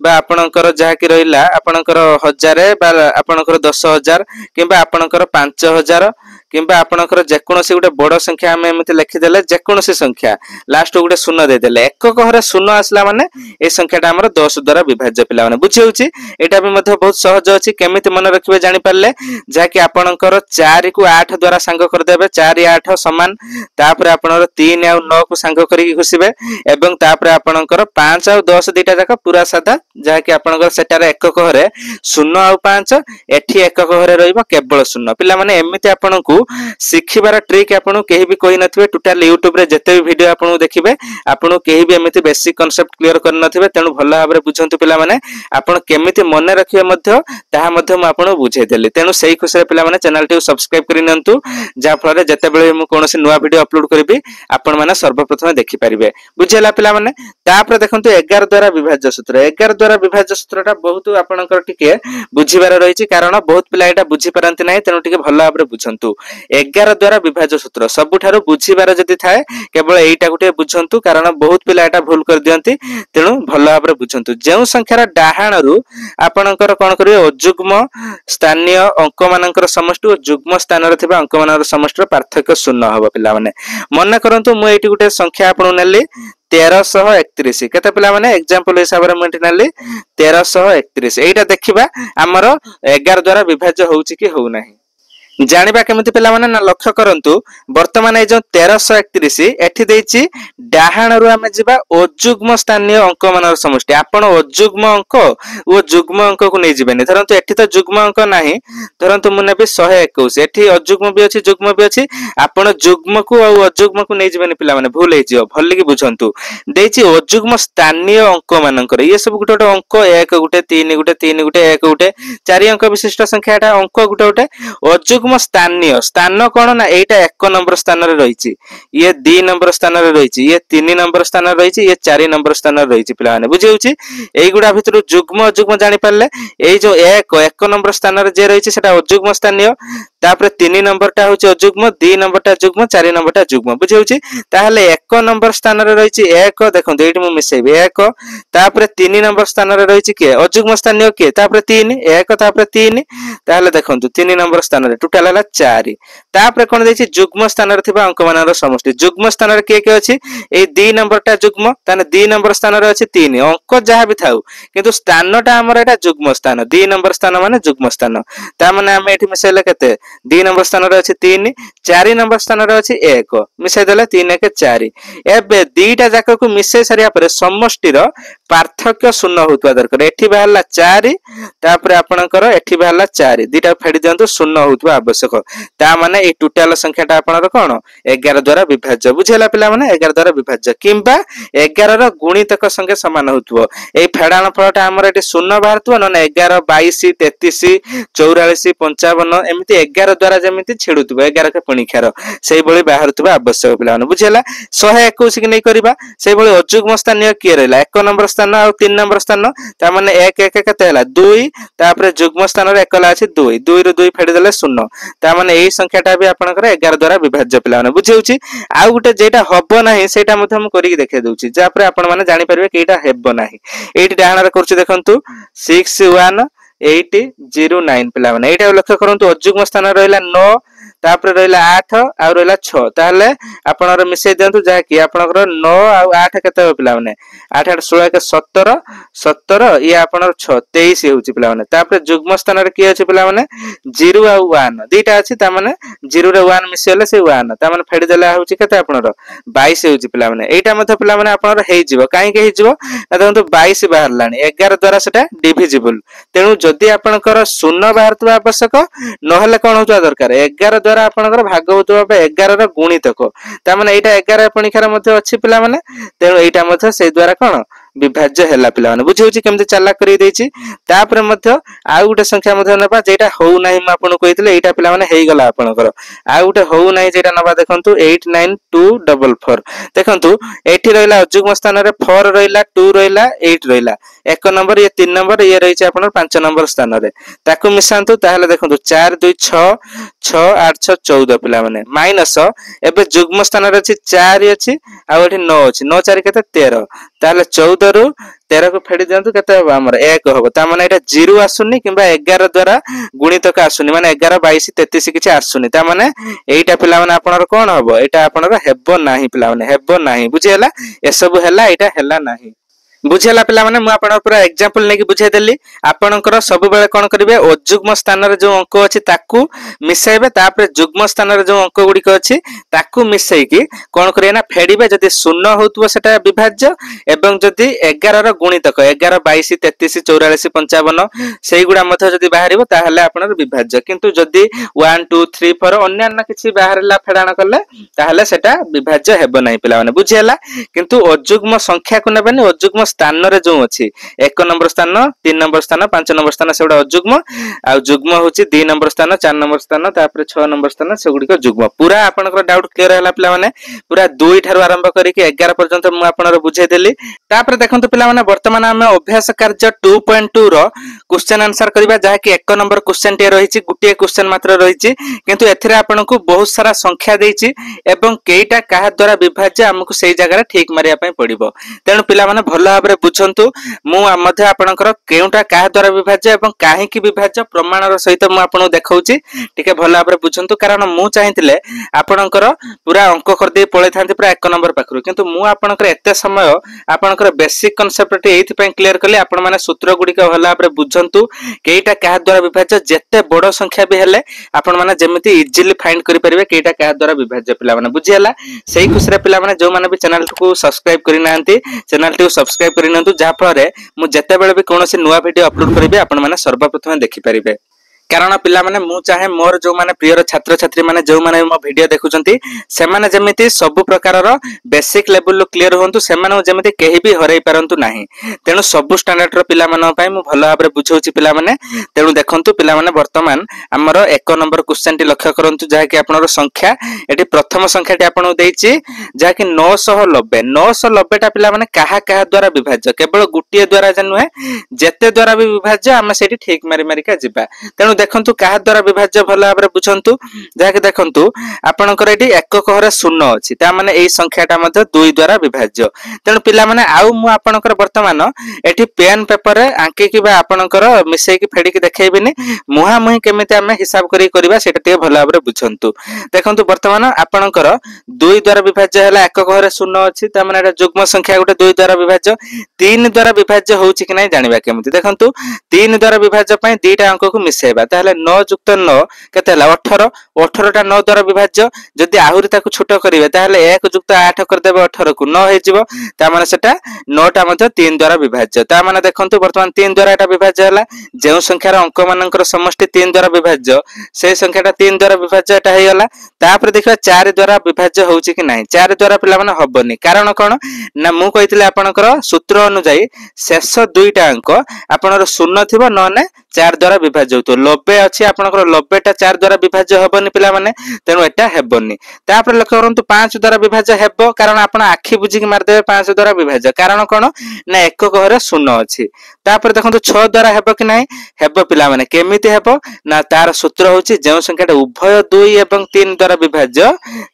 बा आपनकर जहा कि रहिला आपनकर 1000 बा आपनकर 10000 किबा आपनकर 5000 किबा आपनकर जेकोनोसी गुटे बड़ संख्या हम एमिति लिखि देले जेकोनोसी संख्या लास्ट गुटे शून्य दे देले एकक हरे शून्य आसला माने ए संख्याटा हमर 10 द्वारा विभाज्य पिला माने बुझि होछि एटा भी मध्ये बहुत सहज अछि केमिति मन रखिबे जानि परले जहा कि आपनकर 4 को 8 द्वारा सांग कर देबे 4 8 समान तापर आपनकर 3 और 9 को सांग करी घुसिबे एवं तापर आपनकर 5 और 10 दीटा जाका पूरा सादा जहा कि आपनकर सेटार एकक हरे 0 और 5 एठी एकक हरे रहइबो केवल 0 पिला माने एमिति आपनको सिखिबार ट्रिक आपन केही भी कहि नथिबे टोटल YouTube रे जते भी वीडियो आपन देखिबे आपन केही भी एमिति बेसिक कांसेप्ट क्लियर कर नथिबे तेनु भल्ला भाबरे बुझंतु पिला माने आपन केमिति मने रखिबे मध्ये ताहा मध्ये म आपन बुझाइ देली तेनु सेही खुसे पिला माने चैनल टी सब्सक्राइब करि नंतु जा फळे जते बेले म कोनोसी नुवा वीडियो अपलोड करबी आपन माने सर्वप्रथम देखि परिबे बुझेला पिला माने तापर देखंतु 11 द्वारा विभाज्य सूत्र 11 द्वारा विभाज्य सूत्रटा बहुत आपनकर टिके बुझिबार रहिछि कारण बहुत पिला एटा बुझि परंती नै तेनु टिके भल्ला भाबरे बुझंतु 11 द्वारा विभाज्य सूत्र सबुठारो बुझिबार जति थाए केवल एटा गुटे बुझंतु कारण बहुत पिला एटा भूल कर दियंती तेनु भल्ला भाबरे बुझंतु जेउ संख्यार डाहाणरू आपनकर कोन करिवे अजुग्म स्थानीय अंक मानकर समष्टि और जुग्म स्थान रे थिबा अंक मानकर समष्टिर पार्थक्य शून्य हबो पिला माने मन करंतु मु एटी गुटे संख्या आपन नेली 1331 केते पिला माने एग्जांपल हिसाब रे मु नेली 1331 एटा देखिबा हमर 11 द्वारा विभाज्य होउची कि हो नाही जानिबा केमिति पिला माने ना लक्ष्य करंतु वर्तमान ए जो 1331 एठी देछि डाहाणरू आमे जिबा अजुग्म स्थानीय अंक मानर समष्टि आपण अजुग्म अंक ओ जुग्म अंक को नै जिबेनी धरंतु एठी तो जुग्म अंक नाही धरंतु मु नेबे 121 एठी अजुग्म भी अछि जुग्म भी अछि आपण जुग्म को और अजुग्म को नै जिबेनी पिला माने भूल हे जियो भल्ली कि बुझंतु देछि अजुग्म स्थानीय अंक मानकर ये सब गुटे अंक 1 गुटे 3 गुटे 3 गुटे 1 गुटे 4 अंक विशिष्ट संख्याटा अंक गुटे गुटे अजुग्म अजुग्म स्थानीय स्थान कौन ना एटा 1 नंबर स्थान रे रहिछि ये 2 नंबर स्थान रे रहिछि ये 3 नंबर स्थान रे रहिछि ये 4 नंबर स्थान रे रहिछि पिला माने बुझि होछि एई गुडा भितरु जुग्म अजुग्म जानि पारले एई जो 1 नंबर स्थान रे जे रहिछि सेटा अजुग्म स्थानीय तापर 3 नंबर टा होछि अजुग्म 2 नंबर टा जुग्म 4 नंबर टा जुग्म बुझि होछि ताहले 1 नंबर स्थान रे रहिछि 1 देखंतु एठी मु मिसेबे 1 तापर 3 नंबर स्थान रे रहिछि के अजुग्म स्थानीय के तापर 3 1 तापर 3 ताहले देखंतु 3 नंबर स्थान रे टोटल हला 4 तापर कोन दैछि जुग्म स्थान रे थिबा अंक मानर समष्टि जुग्म स्थान रे के अछि ए 2 नंबर टा जुग्म ताने 2 नंबर स्थान रे अछि 3 अंक जहा भी थाउ किंतु स्थान टा हमर एटा जुग्म स्थान 2 नंबर स्थान माने जुग्म स्थान ता माने हम एठी मिसेले केते 2 नंबर स्थान रे अछि 3 4 नंबर स्थान रे अछि 1 मिसे देले 3 1 4 एबे दीटा जाक को मिसे सरिया परे समष्टि रो पार्थक्य शून्य होतवा दरकार एठी बाहला 4 तापर आपनकर एठी बाहला 4 दीटा फेडी दियंतु शून्य होतवा आवश्यक ता माने ए टोटल संख्याटा आपनर कोन 11 द्वारा विभाज्य बुझेला पिला माने 11 द्वारा विभाज्य किंबा 11 रो गुणितक संगे समान होतवो ए फेडाण फलटा हमर एठी शून्य बाहरतव न 11 22 33 44 55 एमिति 11 द्वारा जेमिति छेडुतबो 11 के पणिखार सेही बळी बाहरतबो आवश्यक पिला माने बुझेला 121 कि नै करबा सेही बळी अजुग्म स्थानीय के रहला 1 नंबर स्थान आ 3 नंबर स्थान ता माने 1 1 केते हला 2 तापर जुग्म स्थान रे एकला अछि 2 2 रो 2 फेडी देले 0 ता माने एई संख्याटा भी आपनकर 11 द्वारा विभाज्य पिला माने बुझि होछि आ गुटे जेटा हबो नाही सेटा मध्ये हम करिक देखे दउछि जा पर आपन माने जानि परबे कि एटा हेबो नाही एठी डाहना रे करछि देखंतु 6189 पिला माने एटा लक्ष्य करंतु अजुग्म स्थान रहला 9 तापर रहला 8 आ रहला 6 ताले आपनर मिसे दियंतु जा कि आपनकर 9 आ 8 केते पिला माने 8 8 16 के 17 17 ये आपनर 6 23 होउची पिला माने तापर जुग्म स्थान रे की अछि पिला माने 0 आ 1 दीटा अछि ता माने 0 रे 1 मिसेले से 1 ता माने फेडी देला होउची केते आपनर 22 होउची पिला माने एटा मध्ये पिला माने आपनर हेइ जिवो काहे के हेइ जिवो देखंतु 22 बाहर लानी 11 द्वारा सेटा डिविजिबल तेनु जदी आपनकर शून्य बाहरतवा आवश्यक नहले कोन होतवा दरकार 11 द्वारा आपनकर भाग होतवा 11 रो गुणितक ता माने एटा 11 पणिखार मध्ये अछि पिला माने तेनु एटा मध्ये से द्वारा कोन विभाज्य हैला पिला माने बुझि होछि केमते चाला करि दैछि तापर मध्ये आ गुटे संख्या मध्ये नबा जेटा होउ नाही म आपन कहितले एटा पिला माने हेइ गला आपनकर आ गुटे होउ नाही जेटा नबा देखंतु 89244 देखंतु एठी रहला अजुग्म स्थान रे 4 रहला 2 रहला 8 रहला 1 नंबर ये 3 नंबर ये रहिछि आपन 5 नंबर स्थान रे ताकू मिसांतु ताहले देखंतु 4 2 6 6 8 6 14 पिला माने माइनस एबे जुग्म स्थान रे अछि 4 अछि आ एठी 9 अछि 9 4 केते 13 ताहले 14 रु 13 को फेडी दियंतु केते हो हमर 1 होबो ता माने एटा 0 आसुनी किबा 11 द्वारा गुणितक आसुनी माने 11 22 33 किछि आसुनी ता माने एटा पिला माने आपनर कोन होबो एटा आपनर हेबो नाही पिला माने हेबो नाही बुझियला ए सब हैला एटा हैला नाही बुझेला पिला माने मु आपन पूरा एग्जांपल नेकी बुझाइ देली आपनकर सब बेले कोन करिवे अजुग्म स्थान रे जो अंक अछि ताकू मिसाइबे तापर जुग्म स्थान रे जो अंक गुडी अछि ताकू मिसाइ की कोन करिए ना फेडिबे जदी शून्य होतबो सेटा विभाज्य एवं जदी 11 रो गुणितक 11 22 33 44 55 सेही गुडा मध्ये जदी बाहरिबो ताहले आपनर विभाज्य किंतु जदी 1 2 3 4 अन्य किछि बाहरला फेडाण करले ताहले सेटा विभाज्य हेबो नाही पिला माने बुझियला किंतु अजुग्म संख्या को नेबेनी अजुग्म स्थान रे जो अछि 1 नंबर स्थान 3 नंबर स्थान 5 नंबर स्थान सेडा अजुग्म आ जुग्म होछि 2 नंबर स्थान 4 नंबर स्थान तापर 6 नंबर स्थान सेगुडी को जुग्म पूरा आपनकर डाउट क्लियर हैला पिला माने पूरा 2 ठारु आरंभ करी के 11 पर्यंत मु आपनर बुझाइ देली तापर देखंतु पिला माने वर्तमान हम अभ्यास कार्य 2.2 रो क्वेश्चन आंसर करबा जहा कि 1 नंबर क्वेश्चन टे रहिछि गुटिए क्वेश्चन मात्र रहिछि किंतु एथिरे आपनको बहुत सारा संख्या देछि एवं केइटा काहा द्वारा विभाज्य हमकु सेही जगह रे ठीक मारिया पय पड़िबो तेनु पिला माने भलो भाबरे बुझंतु मु मध्ये आपनकर केउटा काहा द्वारा विभाज्य एवं काहे की विभाज्य प्रमाणर सहित मु आपन देखाउची टिके भलो भाबरे बुझंतु कारण मु चाहितिले आपनकर पूरा अंक कर दे पळे थांती पूरा 1 नंबर पाखरु किंतु मु आपनकर एते समय आपनकर बेसिक कांसेप्ट एथि पय क्लियर करले आपन माने सूत्र गुडी का भलो भाबरे बुझंतु केइटा काहा द्वारा विभाज्य जेते बडो संख्या भी हेले आपन माने जेमिति इजीली फाइंड करि परिबे केइटा काहा द्वारा विभाज्य पिला माने बुझियला सेही खुसरे पिला माने जो माने भी चैनल को सब्सक्राइब करि नांती चैनल को सब्सक्राइब करिनंतु जा फଳରେ मु जते बेले भी कोनोसी नुवा वीडियो अपलोड करिवे आपण माने सर्वप्रथम देखि परिबे। कारण पिला माने मु चाहे मोर जो माने प्रियर छात्र छात्री माने जो माने मो वीडियो देखुचंती से माने जेमिति सब प्रकार रो बेसिक लेवल क्लियर होंतु से माने जेमिति केही भी हरई परंतु नाही तेनु सब स्टैंडर्ड रो पिला माने पई मु भलो भाबरे बुझौची पिला माने तेनु देखंतु पिला माने वर्तमान हमर 1 नंबर क्वेश्चन टी लक्ष्य करंतु जहा कि आपनर संख्या एटी प्रथम संख्या टी आपन देइची जहा कि 990 990 टा पिला माने कहा कहा द्वारा विभाज्य केवल गुटिए द्वारा जनुहे जेते द्वारा भी विभाज्य हम सेठी ठीक मारी मारी का जिबा तेनु देखंतु कहा द्वारा विभाज्य भलो भाबरे बुझंतु जहा कि देखंतु आपनकर एटी एकक हरे 0 अछि ता माने एई संख्याटा मध्ये 2 द्वारा विभाज्य तेनु पिला माने आउ मु आपनकर वर्तमान एटी पेन पेपर रे आंके किबा आपनकर मिसै कि फेडी कि देखैबिनी मुहा मुही केमिति हम हिसाब करी करबा सेटा ते भलो भाबरे बुझंतु देखंतु वर्तमान आपनकर 2 द्वारा विभाज्य हला एकक हरे 0 अछि ता माने एटा जुग्म संख्या गुटे 2 द्वारा विभाज्य 3 द्वारा विभाज्य होउछि कि नै जानिबा केमिति देखंतु 3 द्वारा विभाज्य पई दीटा अंक को मिसेबा ताहले 9 + 9 केते हला 18 18 टा 9 द्वारा विभाज्य जदि आहुरी ताकू छोट करिवे ताहले 1 + 8 कर देबे 18 को 9 हे जिवो ता माने सेटा 9 टा मध्ये 3 द्वारा विभाज्य ता माने देखंतु वर्तमान 3 द्वारा एटा विभाज्य हला जेउ संख्यार अंक मानकर समष्टि 3 द्वारा विभाज्य से संख्याटा 3 द्वारा विभाज्य एटा हे गला तापर देखबा 4 द्वारा विभाज्य होउची कि नाही 4 द्वारा पिला माने हबनी कारण कोन ना मु कहितले आपनकर सूत्र अनुसार शेष दुईटा अंक आपनर 0 थिबो नने 4 द्वारा विभाज्य होतो 90 अछि आपनकर 90 टा 4 द्वारा विभाज्य हबनी पिला माने तेनु एटा हेबनी तापर लक्ष्य करंतु 5 द्वारा विभाज्य हेबो कारण आपण आखि बुझी कि मार देबे 5 द्वारा विभाज्य कारण कोन ना एकक हरे 0 अछि तापर देखंतु 6 द्वारा हेबो कि नाही हेबो पिला माने केमिति हेबो ना तार सूत्र होछि जेउ संख्याटा उभय 2 एवं 3 द्वारा विभाज्य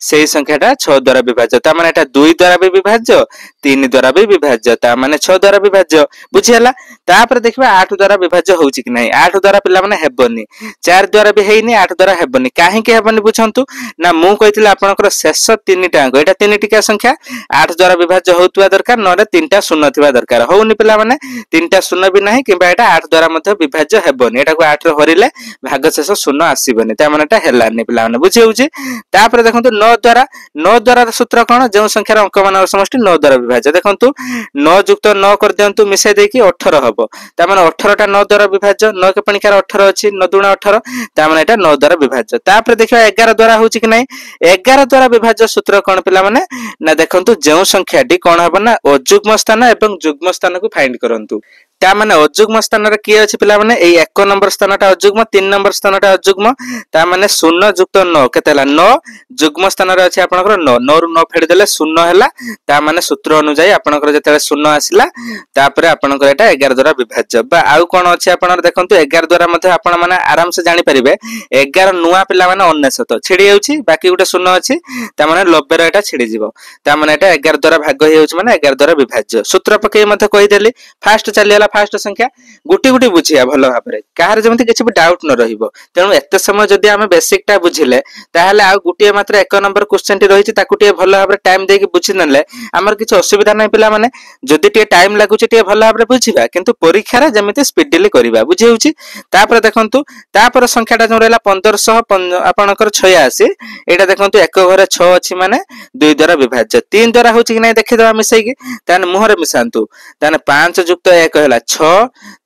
सेही संख्याटा 6 द्वारा विभाज्य ता माने एटा 2 द्वारा भी विभाज्य 3 द्वारा भी विभाज्य ता माने 6 द्वारा विभाज्य बुझी हला तापर देखबा 8 द्वारा विभाज्य होउछि कि नाही 8 द्वारा पिला माने हेबनी 4 द्वारा भी हेइनी 8 द्वारा हेबनी काहे के हेबनी बुझंतु ना मु कहितले आपनकर शेष 3 टा अंक एटा 3 टिका संख्या 8 द्वारा विभाज्य होतुवा दरकार नले 3 टा शून्य थिबा दरकार होउनी पिला माने 3 टा शून्य भी नाही किबा एटा 8 द्वारा मध्ये विभाज्य हेबनी एटा को 8 रे हरिले भाग शेष शून्य आसीबनी ता माने एटा हेलानी पिला माने बुझी होउछि तापर देखंतु 9 द्वारा सूत्र कोन जेउ संख्यार अंक मानर समष्टि 9 द्वारा विभाज्य देखंतु 9 + 9 कर दियंतु मिसै देकी 18 हबो ता माने 18 टा 9 द्वारा विभाज्य 9 के पणिकार 18 अछि 9 * 18 ता माने एटा 9 द्वारा विभाज्य तापर देखिबा 11 द्वारा होउछि कि नै 11 द्वारा विभाज्य सूत्र कोन पिला माने ना देखंतु जेउ संख्याटी कोन हबो ना अजुग्म स्थान एवं जुग्म स्थान को फाइंड करंतु ता माने अजुग्म स्थान रे की अछि पिला माने एई 1 नंबर स्थानटा अजुग्म 3 नंबर स्थानटा अजुग्म ता माने 0 + 9 केतेला 9 जुग्म स्थान रे अछि आपनकर 9 9 रु 9 फेड देले 0 हैला ता माने सूत्र अनुसार आपनकर जेतेले 0 आसिला तापर आपनकर एटा 11 द्वारा विभाज्य बा आउ कोन अछि आपनर देखंतु 11 द्वारा मध्ये आपण माने आराम से जानि परिबे 11 नुवा पिला माने 99 छिडी हेउछि बाकी गुटे 0 अछि ता माने 90 रे एटा छिडी जिवो ता माने एटा 11 द्वारा भाग हेउछि माने 11 द्वारा विभाज्य सूत्र पके मध्ये कहि देली फास्ट चलियला फास्ट संख्या गुटी गुटी बुझिया भलो भाबरे काहर जेमति किछि भी डाउट न रहिबो तेनु एते समय जदि हमें बेसिक टा बुझिले ताहाले आ गुटी मात्र 1 नंबर क्वेश्चन टी रहिछि ताकु टे भलो भाबरे टाइम देकी बुझि नले हमर किछि असुविधा नै पिला माने जदि टे टाइम लागुछि टे भलो भाबरे बुझिबा किंतु परीक्षा रे जेमति स्पीडली करिबा बुझि होउछि तापर देखंतु तापर संख्याटा जो रहला 1500 आपनकर 86 एटा देखंतु एक घरे 6 अछि माने 2 द्वारा विभाज्य 3 द्वारा होछि कि नै देखि देबा मिसै कि ताने मुहरे मिसांतु ताने 5 + 1 होला 6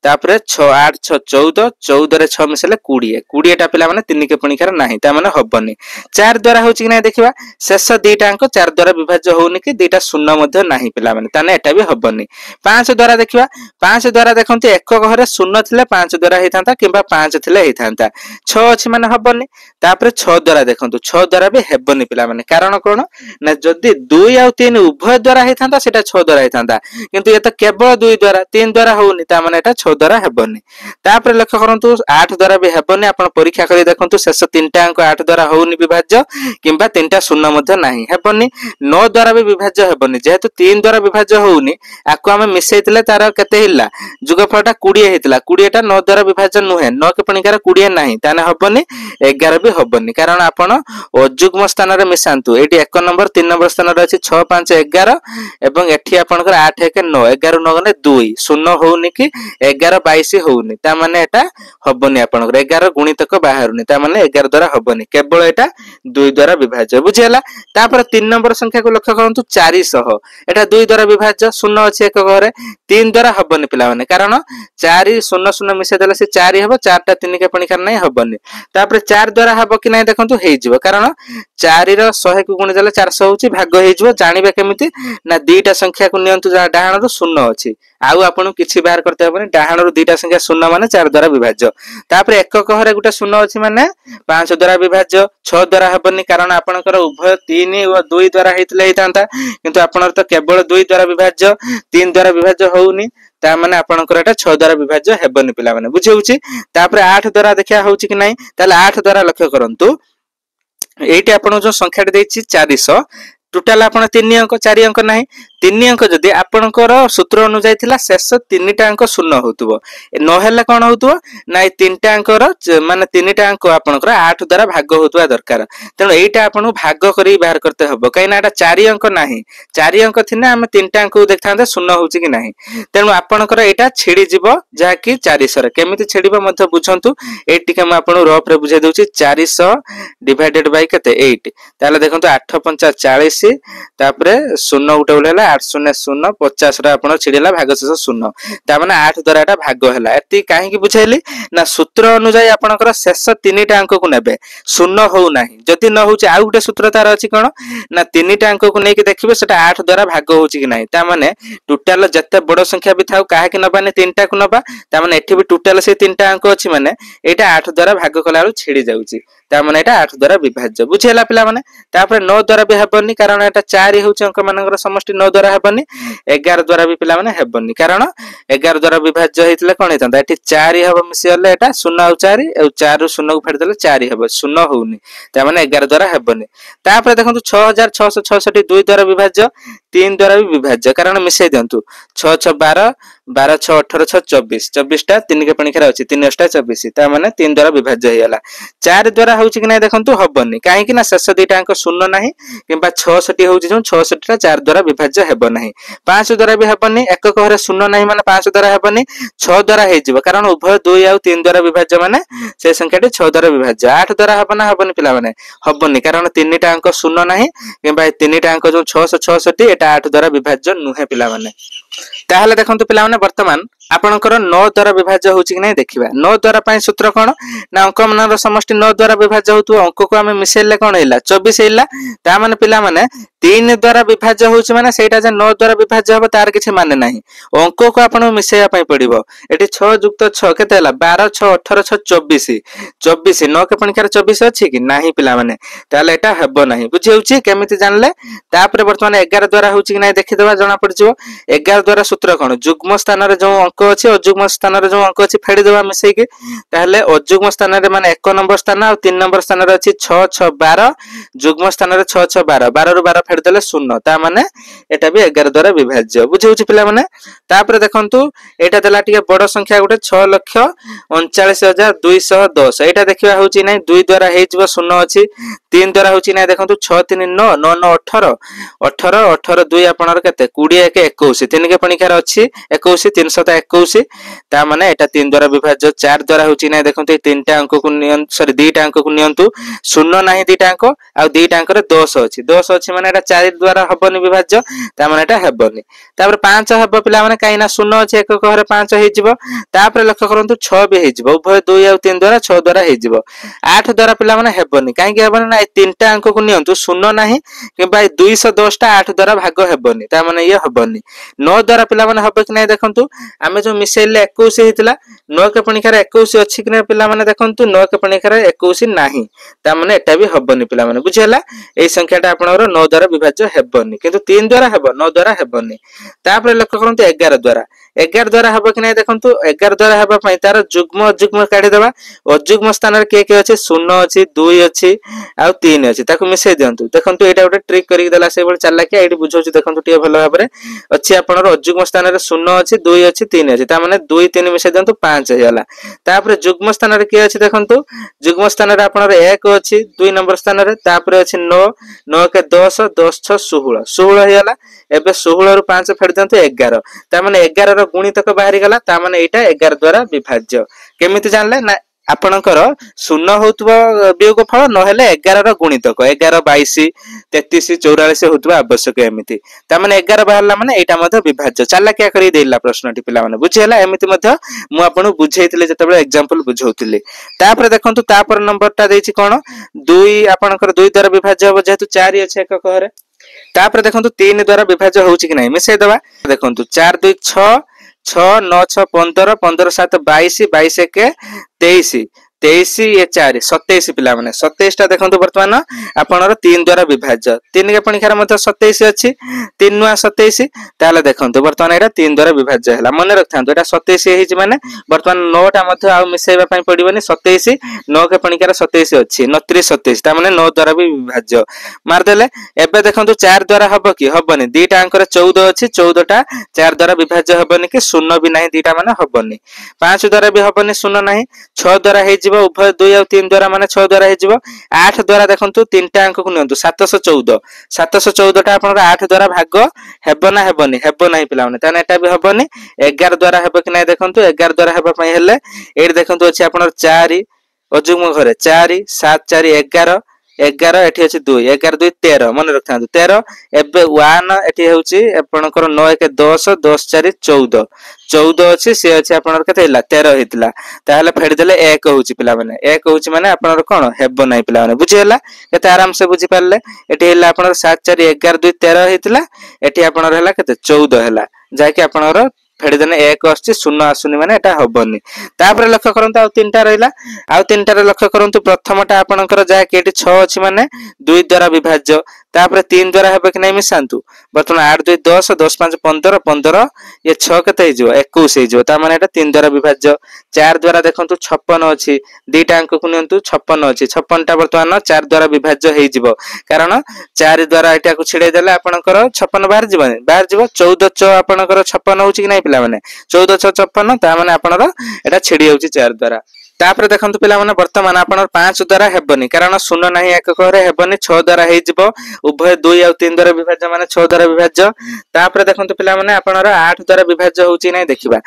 तापर 6 8 6 14 14 रे 6 मिसले 20 20 टा पिला माने 3 के पणिकार नाही ता माने हबनी 4 द्वारा होछि कि नै देखिबा शेष 2 टा अंक 4 द्वारा विभाज्य होउनी कि 2 टा शून्य मध्ये नाही पिला माने ताने एटा भी हबनी 5 द्वारा देखिबा 5 द्वारा देखंतु एक घरे 0 थिले 5 द्वारा हेथांता किबा 5 थिले हेथांता 6 अछि माने हबनी तापर 6 द्वारा देखंतु 6 द्वारा भी हेबनी पिला माने कारण कोन ना जदी 2 आ 3 उभय द्वारा हेथांता सेटा 6 द्वारा हेथांता किंतु ये तो केवल 2 द्वारा 3 द्वारा होउनी ता माने एटा 6 द्वारा हेबनी तापर लक्ष्य करंतु 8 द्वारा भी हेबनी आपण परीक्षा करी देखंतु शेष 3 टा अंक 8 द्वारा होउनी विभाज्य किबा 3 टा शून्य मध्ये नाही हेबनी 9 द्वारा भी विभाज्य हेबनी जेहेतु 3 द्वारा विभाज्य होउनी आको हम मिसैतले तार केते हिल्ला जुगफलटा 20 हेतला 20 टा 9 द्वारा विभाज्य नुहे 9 के पणिकार 20 नाही ताने हबनी 11 भी हबनी कारण आपण अजुग्म स्थान रे मिसांतु एटी 1 नंबर 3 नंबर स्थान रे अछि 6 5 11 एवं एठी आपनकर 8 1 9 11 9 गने 2 0 होउनी कि 11 22 होउनी ता माने एटा हबनी आपनकर 11 गुणितक बाहरुनी ता माने 11 द्वारा हबनी केवल एटा 2 द्वारा विभाज्य बुझियला। तापर 3 नंबर संख्या को लक्ष्य करंतु 400 एटा 2 द्वारा विभाज्य शून्य अछि एक घरे 3 द्वारा हबनी पिला माने कारण 4 0 0 मिसे देला से 4 हबो 4 टा 3 के पणी कर नै हबनी तापर 4 द्वारा हबो कि नै देखंतु हेइ जिवो कारण 4 रो 100 को गुणी देला 400 होची भाग हेइ जिवो जानिबे केमिति ना दीटा संख्या को नियंतु जा डाहाण रो शून्य अछि आउ आपन किछि बाहर करते हबनी डाहाण रो दीटा संख्या शून्य माने 4 द्वारा विभाज्य तापर एकक घरे गुटा शून्य अछि माने 5 द्वारा विभाज्य 6 द्वारा हबनी कारण आपनकर उभय 3 और 2 द्वारा हेतले हेतांता किंतु आपनर तो केवल 2 द्वारा विभाज्य 3 द्वारा विभाज्य होउनी ता माने आपनकर एटा 6 द्वारा विभाज्य हेबनी पिला माने बुझि होउची तापर 8 द्वारा देखिया होउची कि नै ताले 8 द्वारा लक्ष्य करंतु एठी आपन जो संख्या देछि 400 टोटल आपण 3 अंक 4 अंक नाही 3 अंक जदी आपनकर सूत्र अनुसार थिला शेष 3 टा अंक शून्य होतबो न हेला कोन होतबो नाइ 3 टा अंकर माने 3 टा अंक आपनकर 8 द्वारा भाग होतबा दरकार तेनो एटा आपण भाग करी बाहर करते हबो काइना एटा 4 अंक नाही 4 अंक थिने हम 3 टा अंक देखथांते शून्य होउची कि नाही तेनो आपनकर एटा छिडी जिवो जा कि 400 रे केमिति छिडिबो मध्ये बुझंतु एटी के हम आपण रफ रे बुझाइ दउची 400 डिवाइडेड बाय केते 8 ताले देखंतु 8 5 40 तापरे शून्य उठे बोलेला 8 0 0 50 रा आपण छिडिला भागशेष शून्य ता माने 8 द्वारा एटा भाग हैला एती काहे कि बुझाइली ना सूत्र अनुसार आपनकर शेष 3 टा अंक को नेबे शून्य हो नाही जति न होची आ गुटे सूत्र तार अछि कोन ना 3 टा अंक को नै कि देखिबे सेटा 8 द्वारा भाग होची कि नाही ता माने टोटल जत्ते बड़ संख्या भी थाउ काहे कि नबाने 3 टा को नबा ता माने एठी भी टोटल से 3 टा अंक अछि माने एटा 8 द्वारा भाग कलालु छिडी जाउची ता माने एटा 8 द्वारा विभाज्य बुझियला पिला माने तापर 9 द्वारा भी हेबनी कारण एटा 4 होउची अंक मानकर समष्टि 9 द्वारा हेबनी 11 द्वारा भी पिला माने हेबनी कारण 11 द्वारा विभाज्य हेतले कोन हेतंदा एठी 4 हबो मिसियले एटा 0 और 4 और 4 रो 0 को फेड देले 4 हबो 0 होउनी ता माने 11 द्वारा हेबनी तापर देखंतु 6666 2 द्वारा विभाज्य 3 द्वारा भी विभाज्य कारण मिसै दियंतु 6 6 12 12 6 18 6 24 24 टा 3 के पणी खेरा अछि 3 8 24 ता माने 3 द्वारा विभाज्य हेला 4 द्वारा होउची कि नै देखंतु हबनी काहे कि ना शेष दीटा अंक शून्य नाही किबा 66 होउची जो 66 टा 4 द्वारा विभाज्य हेबो नाही 5 द्वारा भी हेबनी एकक घरे शून्य नाही माने 5 द्वारा हेबनी 6 द्वारा हे जिवो कारण उभय 2 और 3 द्वारा विभाज्य माने से संख्याटी 6 द्वारा विभाज्य 8 द्वारा हबना हबनी पिला माने हबनी कारण 3 टा अंक शून्य नाही किबा 3 टा अंक जो 666 एटा 8 द्वारा विभाज्य नुहे पिला माने ताहले देखंतु पिला माने वर्तमान आपनकर 9 द्वारा विभाज्य होउची कि नै देखिबा 9 द्वारा पय सूत्र कोन ना अंक मानर समष्टि 9 द्वारा विभाज्य होतु अंक को हमें मिसेले कोन हैला 24 हैला ता माने पिला माने 3 द्वारा विभाज्य होउची माने सेटा जे 9 द्वारा विभाज्य होबो तार किछि माने नाही अंक को आपण मिसेया पय पडिबो एठी 6 युक्त 6 केते हैला 12 6 18 6 24 24 9 के पणिकार 24 अछि कि नाही पिला माने ताले एटा हेबो नाही बुझि होउची केमिति जानले तापर वर्तमान 11 द्वारा होउची कि नै देखि देबा जणा पड़जिवो 11 द्वारा सूत्र कोन जुग्म स्थान रे जो अंक अछि अजुग्म स्थान रे जो अंक अछि फेडी देबा मिसै के ताले अजुग्म स्थान रे माने 1 नंबर स्थान और 3 नंबर स्थान रे अछि 6 6 12 जुग्म स्थान रे 6 6 12 12 रु 12 फेडी देले 0 ता माने एटा भी 11 द्वारा विभाज्य बुझि होउची पिला माने तापर देखंतु एटा देला टिके बड़ संख्या गुटे 6,39,210 एटा देखिबा होउची नै 2 द्वारा हे जिवो 0 अछि 3 द्वारा होउची नै देखंतु 6 3 9 9 9 18 18 18 2 आपनर केते 20 1 21 3 के पणिकार अछि 21 321 ता माने एटा 3 द्वारा विभाज्य 4 द्वारा होउची नै देखंतु 3 टा अंक को नियन सॉरी 2 टा अंक को नियंतु 0 नाही 2 टा अंक आ 2 टा अंक रे 10 अछि माने एटा 4 द्वारा हबनी विभाज्य ता माने एटा हेबनी तापर 5 हबो पिला माने काइना 0 अछि एक घरे 5 हे जिवो तापर लक्ष्य करंतु 6 भी हे जिवो उभय 2 और 3 द्वारा 6 द्वारा हे जिवो 8 द्वारा पिला माने हेबनी काहे कि हेबनी ना 3 टा अंक को नियंतु 0 नाही किबा 210 टा 8 द्वारा भाग हेबनी ता माने ये हेबनी 9 द्वारा पिला माने हबो कि नै देखंतु आमे जो मिसेले 21 हेतिला 9 के पणिकार 21 अछि कि नै पिला माने देखंतु 9 के पणिकार 21 नाही ता माने एटा भी हबनी पिला माने बुझियला ए संख्याटा आपनर 9 द्वारा विभाज्य हेबनी किंतु 3 द्वारा हेबो 9 द्वारा हेबनी तापर लक्ष्य करंतु 11 द्वारा हबो कि नै देखंतु 11 द्वारा हेबा पई तार जुग्म अजुग्म काढी देबा अजुग्म स्थान रे के अछि 0 अछि 2 अछि आ 3 अछि ताको मिसै दियंतु देखंतु एटा गोटे ट्रिक करि देला से बोल चलला कि एठी बुझौछु देखंतु टिए भलो भाबरे अछि आपनर अजुग्म स्थान रे 0 अछि 2 अछि 3 अछि ता माने 2 3 मिसै दियंतु 5 हैला तापर जुग्म स्थान रे के अछि देखंतु जुग्म स्थान रे आपनर 1 अछि 2 नंबर स्थान रे तापर अछि 9 9 के 10 10 6 16 16 हैला एबे 16 रु 5 फेड दियंतु 11 ता माने 11 रो गुणितक बाहरी गला ता माने एटा 11 द्वारा विभाज्य केमिति जानले ना आपणकर शून्य होतबो वियोग फल नहेले 11 रो गुणितक 11 22 33 44 होतबो आवश्यक एमिति ता माने 11 बाहरला माने एटा मध्ये विभाज्य चाला क्या करी देला प्रश्नटी पिला माने बुझियला एमिति मध्ये मु आपन बुझेइतिले जतबे एग्जांपल बुझौतिले तापर देखंतु तापर नंबरटा देछि कोन 2 आपणकर 2 द्वारा विभाज्य हो जेतु 4 अछि एकक हरे तापर देखंतु 3 द्वारा विभाज्य होउछि कि नै मिसै दबा देखंतु 4 2 6 6 9 6 15 15 7 22 22 1 23 23 ये 4 27 पिला माने 27 टा देखंतु वर्तमान आपनर 3 द्वारा विभाज्य 3 के पणिखार मते 27 अछि 3 नुआ 27 ताले देखंतु वर्तमान एटा 3 द्वारा विभाज्य हला मने रखथांतु एटा 27 हेछि माने वर्तमान 9 टा मते आ मिसेबा पई पडिबनी 27 9 के पणिखार 27 अछि 29 27 ता माने 9 द्वारा भी विभाज्य मार देले एबे देखंतु 4 द्वारा हबो कि हबनी दीटा अंकर 14 अछि 14 टा 4 द्वारा विभाज्य हबनी कि शून्य भी नाही दीटा माने हबनी 5 द्वारा भी हबनी शून्य नाही 6 द्वारा हे जिवो उभय 2 और 3 द्वारा माने 6 द्वारा हे जिवो 8 द्वारा देखंतु तीनटा अंक को नियंतु 714 714 टा आपन 8 द्वारा भाग हेबो ना हेबनी हेबो नाही पिला माने ताने एटा भी हबनी 11 द्वारा हेबो कि नाही देखंतु 11 द्वारा हेबा पई हेले एडी देखंतु अछि आपन 4 अजुग्म घरे 4 7 4 11 11 एठी अछि 2 11 2 13 मन रखथांतु 13 एबे 1 एठी होउची आपनकर 9 1 10 10 4 14 14 अछि से अछि आपनर कते हिला 13 हितला ताले फेड देले 1 होउची पिला माने 1 होउची माने आपनर कोन हेबो नाही पिला माने बुझी हला कते आराम से बुझी पाले एठी हिला आपनर 7 4 11 2 13 हितला एठी आपनर हला कते 14 हला जाय कि आपनर फेडी देने 1 आछि शून्य आसुनी माने एटा हबनी तापर लक्ष्य करंतु आ तीनटा रहिला आ तीनटा रे लक्ष्य करंतु प्रथमटा आपनकर जाय कि एटी 6 अछि माने 2 द्वारा विभाज्य तापर 3 द्वारा हेबे कि नै मिसांतु वर्तमान 8 2 10 10 5 15 15 ये 6 कते हे जो 21 हे जो ता माने एटा 3 द्वारा विभाज्य 4 द्वारा देखंतु 56 अछि दीटा अंक को नियंतु 56 अछि 56 टा वर्तमान 4 द्वारा विभाज्य हे जिवो कारण 4 द्वारा एटा को छिडे देले आपनकर 56 बाहर जिवो 14 च आपनकर 56 होछि कि नै पिला माने 14 6 56 ता माने आपनर एटा छिडी होछि 4 द्वारा तापर देखंतु पिला माने वर्तमान आपनर 5 द्वारा हेबनी कारण शून्य नाही एकक रे हेबनी 6 द्वारा हे जिवो उभय 2 और 3 द्वारा विभाज्य माने 6 द्वारा विभाज्य तापर देखंतु पिला माने आपनर 8 द्वारा विभाज्य होछि नै देखिबा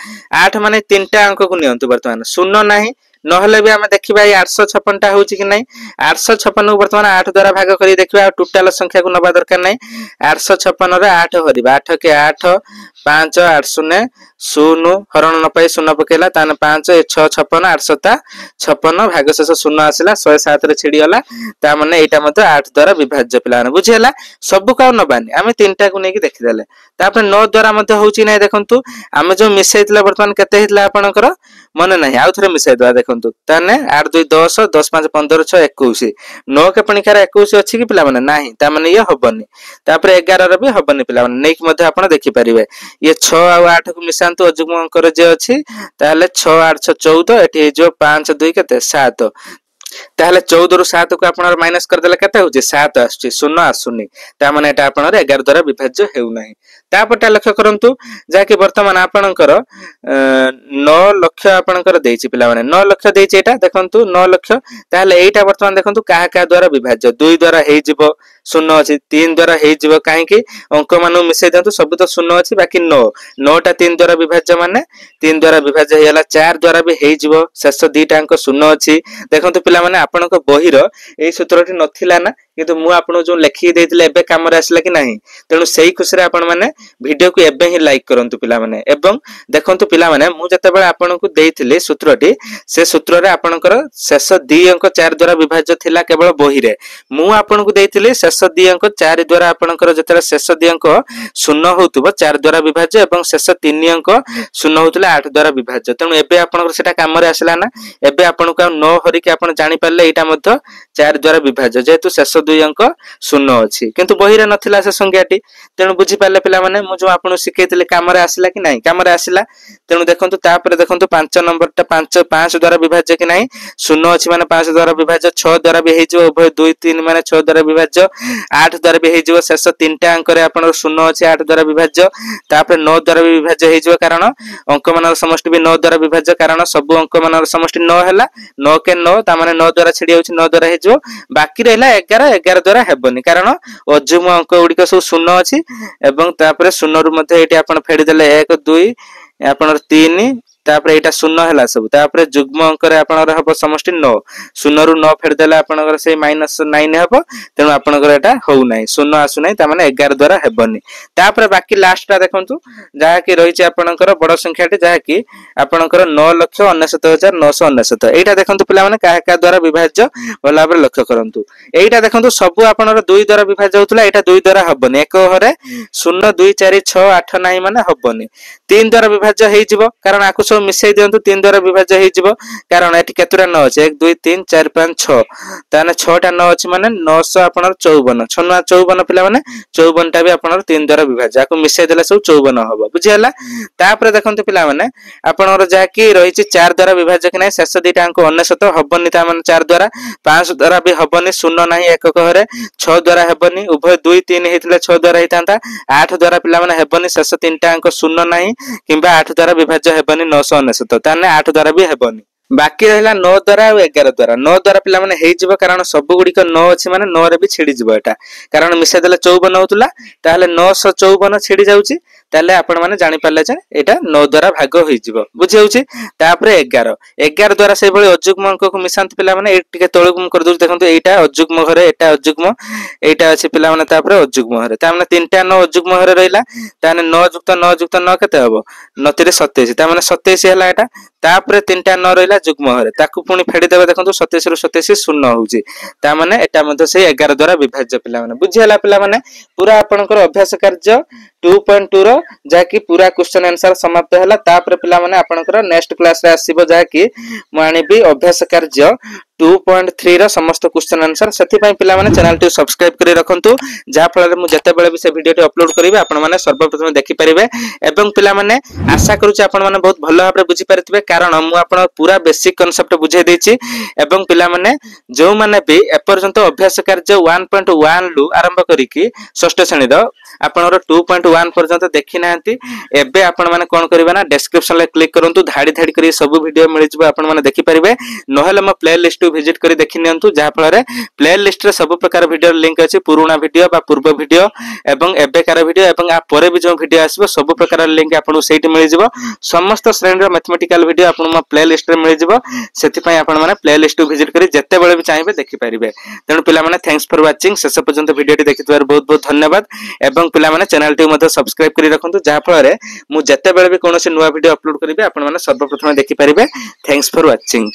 8 माने तीनटा अंक को नियंतु वर्तमान शून्य नाही नहले भी हम देखिबा 856 टा होछि कि नै 856 को वर्तमान 8 द्वारा भाग करी देखिबा टोटल संख्या को नबा दरकार नै 856 रे 8 हरिबा 8 के 8 5 8 0 0 हरण न पाई 0 पकेला ताने 5 6 56 8 56 भाग शेष 0 आसिला 107 रे छिडी होला ता माने एटा मते 8 द्वारा विभाज्य पिला ने बुझियला सब का नबानी आमे तीनटा को नेकी देखि देले तापर 9 द्वारा मते होछि नै देखंतु आमे जो मिसैतला वर्तमान केते हितला आपनकर मन नाही आउ थरे मिसै दवा देखंतु ताने 8 2 10 10 5 15 6 21 9 के पणिखार 21 अछि कि पिला माने नाही ता माने ये हबनी तापर 11 रे भी हबनी पिला माने नेक मते आपण देखि परिबे ये 6 आ 8 को मिसांतु अजुग्म अंकर जे अछि ताले 6 8 6 14 एठी जो 5 2 केते 7 ताले 14 रु 7 को आपण माइनस कर देले केते होजे 7 आछी शून्य आसुनी ता माने एटा आपण 11 द्वारा विभाज्य हेउ नाही तापटा लक्ष्य करंतु जाके वर्तमान आपणकर 9 लाख आपणकर देछि पिला माने 9 लाख देछि एटा देखंतु 9 लाख ताले एटा वर्तमान देखंतु काहा का द्वारा विभाज्य 2 द्वारा हे जिवो शून्य अछि 3 द्वारा हे जिवो काहे कि अंक मानु मिसै दंतु सब तो शून्य अछि बाकी 9 9 टा 3 द्वारा विभाज्य माने 3 द्वारा विभाज्य हेला 4 द्वारा भी हे जिवो शेष 2 टा अंक शून्य अछि देखंतु पिला माने आपणक बहिर एई सूत्रटी नथिला ना किंतु मु आपन जो लेखि देथिले एबे काम रे आसला कि नाही तेनु सेही खुशी रे आपन माने वीडियो को एबे ही लाइक करंतु पिला माने एवं देखंतु पिला माने मु जते बेले आपन को देथिले सूत्रटी से सूत्र रे आपनकर शेष 2 अंक 4 द्वारा विभाज्य थिला केवल बही रे मु आपन को देथिले शेष 2 अंक 4 द्वारा आपनकर जते शेष 2 अंक शून्य होतबो 4 द्वारा विभाज्य एवं शेष 3 अंक शून्य होतले 8 द्वारा विभाज्य तेनु एबे आपनकर सेटा काम रे आसला ना एबे आपन को 9 हरि के आपन जानि पाले एटा मध्य 4 द्वारा विभाज्य जेतु शेष 2 अंक शून्य अछि किंतु बही रे नथिला से संख्याटी तेनु बुझी पाले पिला माने मु जो आपन सिखेथिले काम रे आसला कि नाही काम रे आसला तेनु देखंतु तापर देखंतु 5 नंबर ता 5 द्वारा विभाज्य कि नाही शून्य अछि माने 5 द्वारा विभाज्य 6 द्वारा भी हे जो उभय 2 3 माने 6 द्वारा विभाज्य 8 द्वारा भी हे जो शेष 3 टा अंक रे आपन शून्य अछि 8 द्वारा विभाज्य तापर 9 द्वारा भी विभाज्य हे जो कारण अंक मानर समष्टि भी 9 द्वारा विभाज्य कारण सब अंक मानर समष्टि 9 हैला 9 के 9 ता माने 9 द्वारा छिडी होछि 9 द्वारा हे जो बाकी रहला 11 11 द्वारा हेबनी कारण अजुग्म अंक गुड़िक सब शून्य अच्छी एवं तापर शून्य रु ये आप फेड़देले 1 2 आपनर 3 तापर एटा शून्य हैला सब तापर जुग्म अंक रे आपनर हबो समष्टि 9 शून्य रु 9 फेड़ देला आपनर से -9 हबो तेनु आपनर एटा हो नै शून्य आसु नै त माने 11 द्वारा हेबनी तापर बाकी लास्ट टा देखंतु जहा कि रही छि आपनकर बड़ संख्याटी जहा कि आपनकर 9,69,999 एटा देखंतु पिला माने काहे का द्वारा विभाज्य भला भाबे लक्ष्य करंतु एटा देखंतु सब आपनर 2 द्वारा विभाज्य होतला एटा 2 द्वारा हबनी एक हरे 0 2 4 6 8 9 माने हबनी 3 द्वारा विभाज्य हेइ जिवो कारण आकु सब मिसै दियंतु 3 द्वारा विभाज्य हेइ जिवो कारण एठी केतुरा 9 अछि 1 2 3 4 5 6 ताने 6 टा 9 अछि माने 900 आपनर 54 छनुआ 54 पिला माने 54 टा भी आपनर 3 द्वारा विभाज्य आकु मिसै देला सब 54 हबो बुझि हला तापर देखंतु पिला माने आपनर जा कि रही छि 4 द्वारा विभाज्य कि नै शेष दिटा अंक 99 हबनी ता माने 4 द्वारा 5 द्वारा भी हबनी शून्य नाही एकक हरे 6 द्वारा हेबनी उभय 2 3 हेतिले 6 द्वारा हेतांता 8 द्वारा पिला माने हेबनी शेष 3 टा अंक शून्य नाही किंबा 8 द्वारा विभाज्य हेबनी 999 ताने 8 द्वारा भी हेबनी बाकी रहला 9 द्वारा और 11 द्वारा 9 द्वारा पिला माने हेइ जिवो कारण सब गुडी को 9 अछि माने 9 रे भी छिडी जिवो एटा कारण मिसे देले 54 होतुला ताले 954 छिडी जाउची ताले आपण माने जानि पाले जे एटा 9 द्वारा भाग होई जिवो बुझि होउची तापरे 11 द्वारा से भली अजुग्म अंक को मिसांत पिला माने एटिके तळुक कर दउ देखंतु एटा अजुग्म घरे एटा अजुग्म एटा अछि पिला माने तापरे अजुग्म घरे ता माने 3टा 9 अजुग्म घरे रहिला ताने 9 + 9 + 9 केते हबो 9 * 27 ता माने 27 हैला एटा तापरे 3टा 9 रहिला जुग्म घरे ताकू पुनी फेडी देबा देखंतु 27 रु 27 शून्य होउची ता माने एटा मध्ये से 11 द्वारा विभाज्य पिला माने बुझि हला पिला माने पूरा आपनकर अभ्यास कार्य 2.2 रो जाकी पूरा क्वेश्चन आंसर समाप्त हला तापर पिला माने आपनकर नेक्स्ट क्लास रे आसीबो जाकी म आनिबी अभ्यास कार्य 2.3 रो समस्त क्वेश्चन आंसर सेति पई पिला माने चैनल टी सब्सक्राइब करी रखंतु जा फल मु जते बेले भी से वीडियो टी अपलोड करिवे आपण माने सर्वप्रथम देखि परिबे एवं पिला माने आशा करूची आपण माने बहुत भलो भाबरे बुझी परिथिबे कारण मु आपण पूरा बेसिक कांसेप्ट बुझाई देछि एवं पिला माने जो माने भी एपर्यंत अभ्यास कार्य 1.1 लु आरंभ करिकि षष्ठ श्रेणी रो आपनर 2.1 पर्यंत देखि नांती एबे आपण माने कोन करबे ना डिस्क्रिप्शन ले क्लिक करंतु धाडी धाडी करी सब वीडियो मिलि जबो आपण माने देखि परिबे नहले म प्लेलिस्ट विजिट करी देखि नियंतु जहा फल रे प्लेलिस्ट रे सब प्रकार वीडियो लिंक अछि पुराना वीडियो बा पूर्व वीडियो एवं एबेकार वीडियो एवं आ परे भी जो वीडियो आसीबो सब प्रकार लिंक आपन सेठी मिलि जबो समस्त श्रेणी रो मैथमेटिकल वीडियो आपन म प्लेलिस्ट रे मिलि जबो सेति पई आपण माने प्लेलिस्ट विजिट करी जत्ते बेले भी चाहिबे देखि परिबे तेनु पिला माने थैंक्स फॉर वाचिंग शेष पर्यंत वीडियो टी देखितबार बहुत बहुत धन्यवाद एवं पिला माने चैनल टी मध्ये सब्सक्राइब करी रखंतु जहा फल रे मु जत्ते बेले भी कोनोसी नुवा वीडियो अपलोड करिबे आपण माने सर्वप्रथम देखि परिबे थैंक्स फॉर वाचिंग।